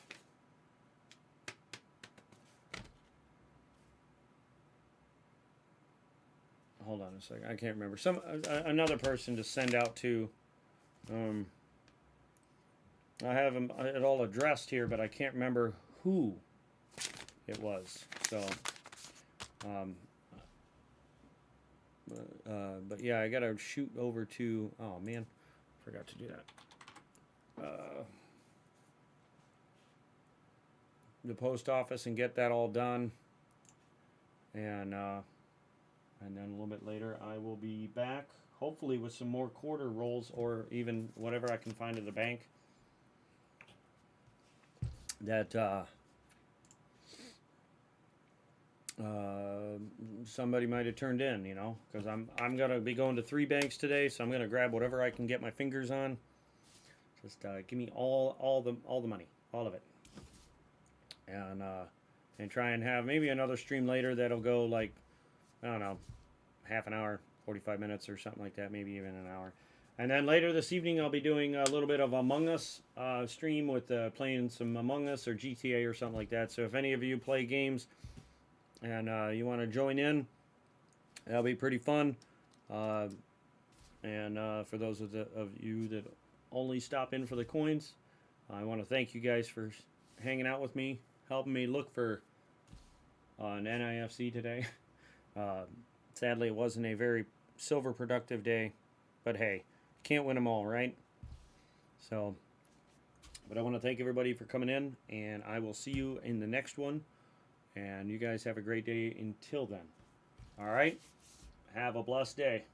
hold on a second. I can't remember. Another person to send out to. I have them it all addressed here, but I can't remember who it was. So But yeah, I gotta shoot over to. Oh man, forgot to do that. The post office and get that all done, and then a little bit later I will be back, hopefully with some more quarter rolls or even whatever I can find at the bank that somebody might have turned in, you know, because I'm gonna be going to 3 banks today, so I'm gonna grab whatever I can get my fingers on. Just give me all the money, all of it, and try and have maybe another stream later that'll go like, I don't know, half an hour, 45 minutes or something like that, maybe even an hour. And then later this evening, I'll be doing a little bit of Among Us stream with playing some Among Us or GTA or something like that. So if any of you play games and you want to join in, that'll be pretty fun. And for those of you that only stop in for the coins, I want to thank you guys for hanging out with me, helping me look for an NIFC today. Sadly, it wasn't a very silver productive day, but hey, can't win them all, right? So, but I want to thank everybody for coming in, and I will see you in the next one. And you guys have a great day until then. All right? Have a blessed day.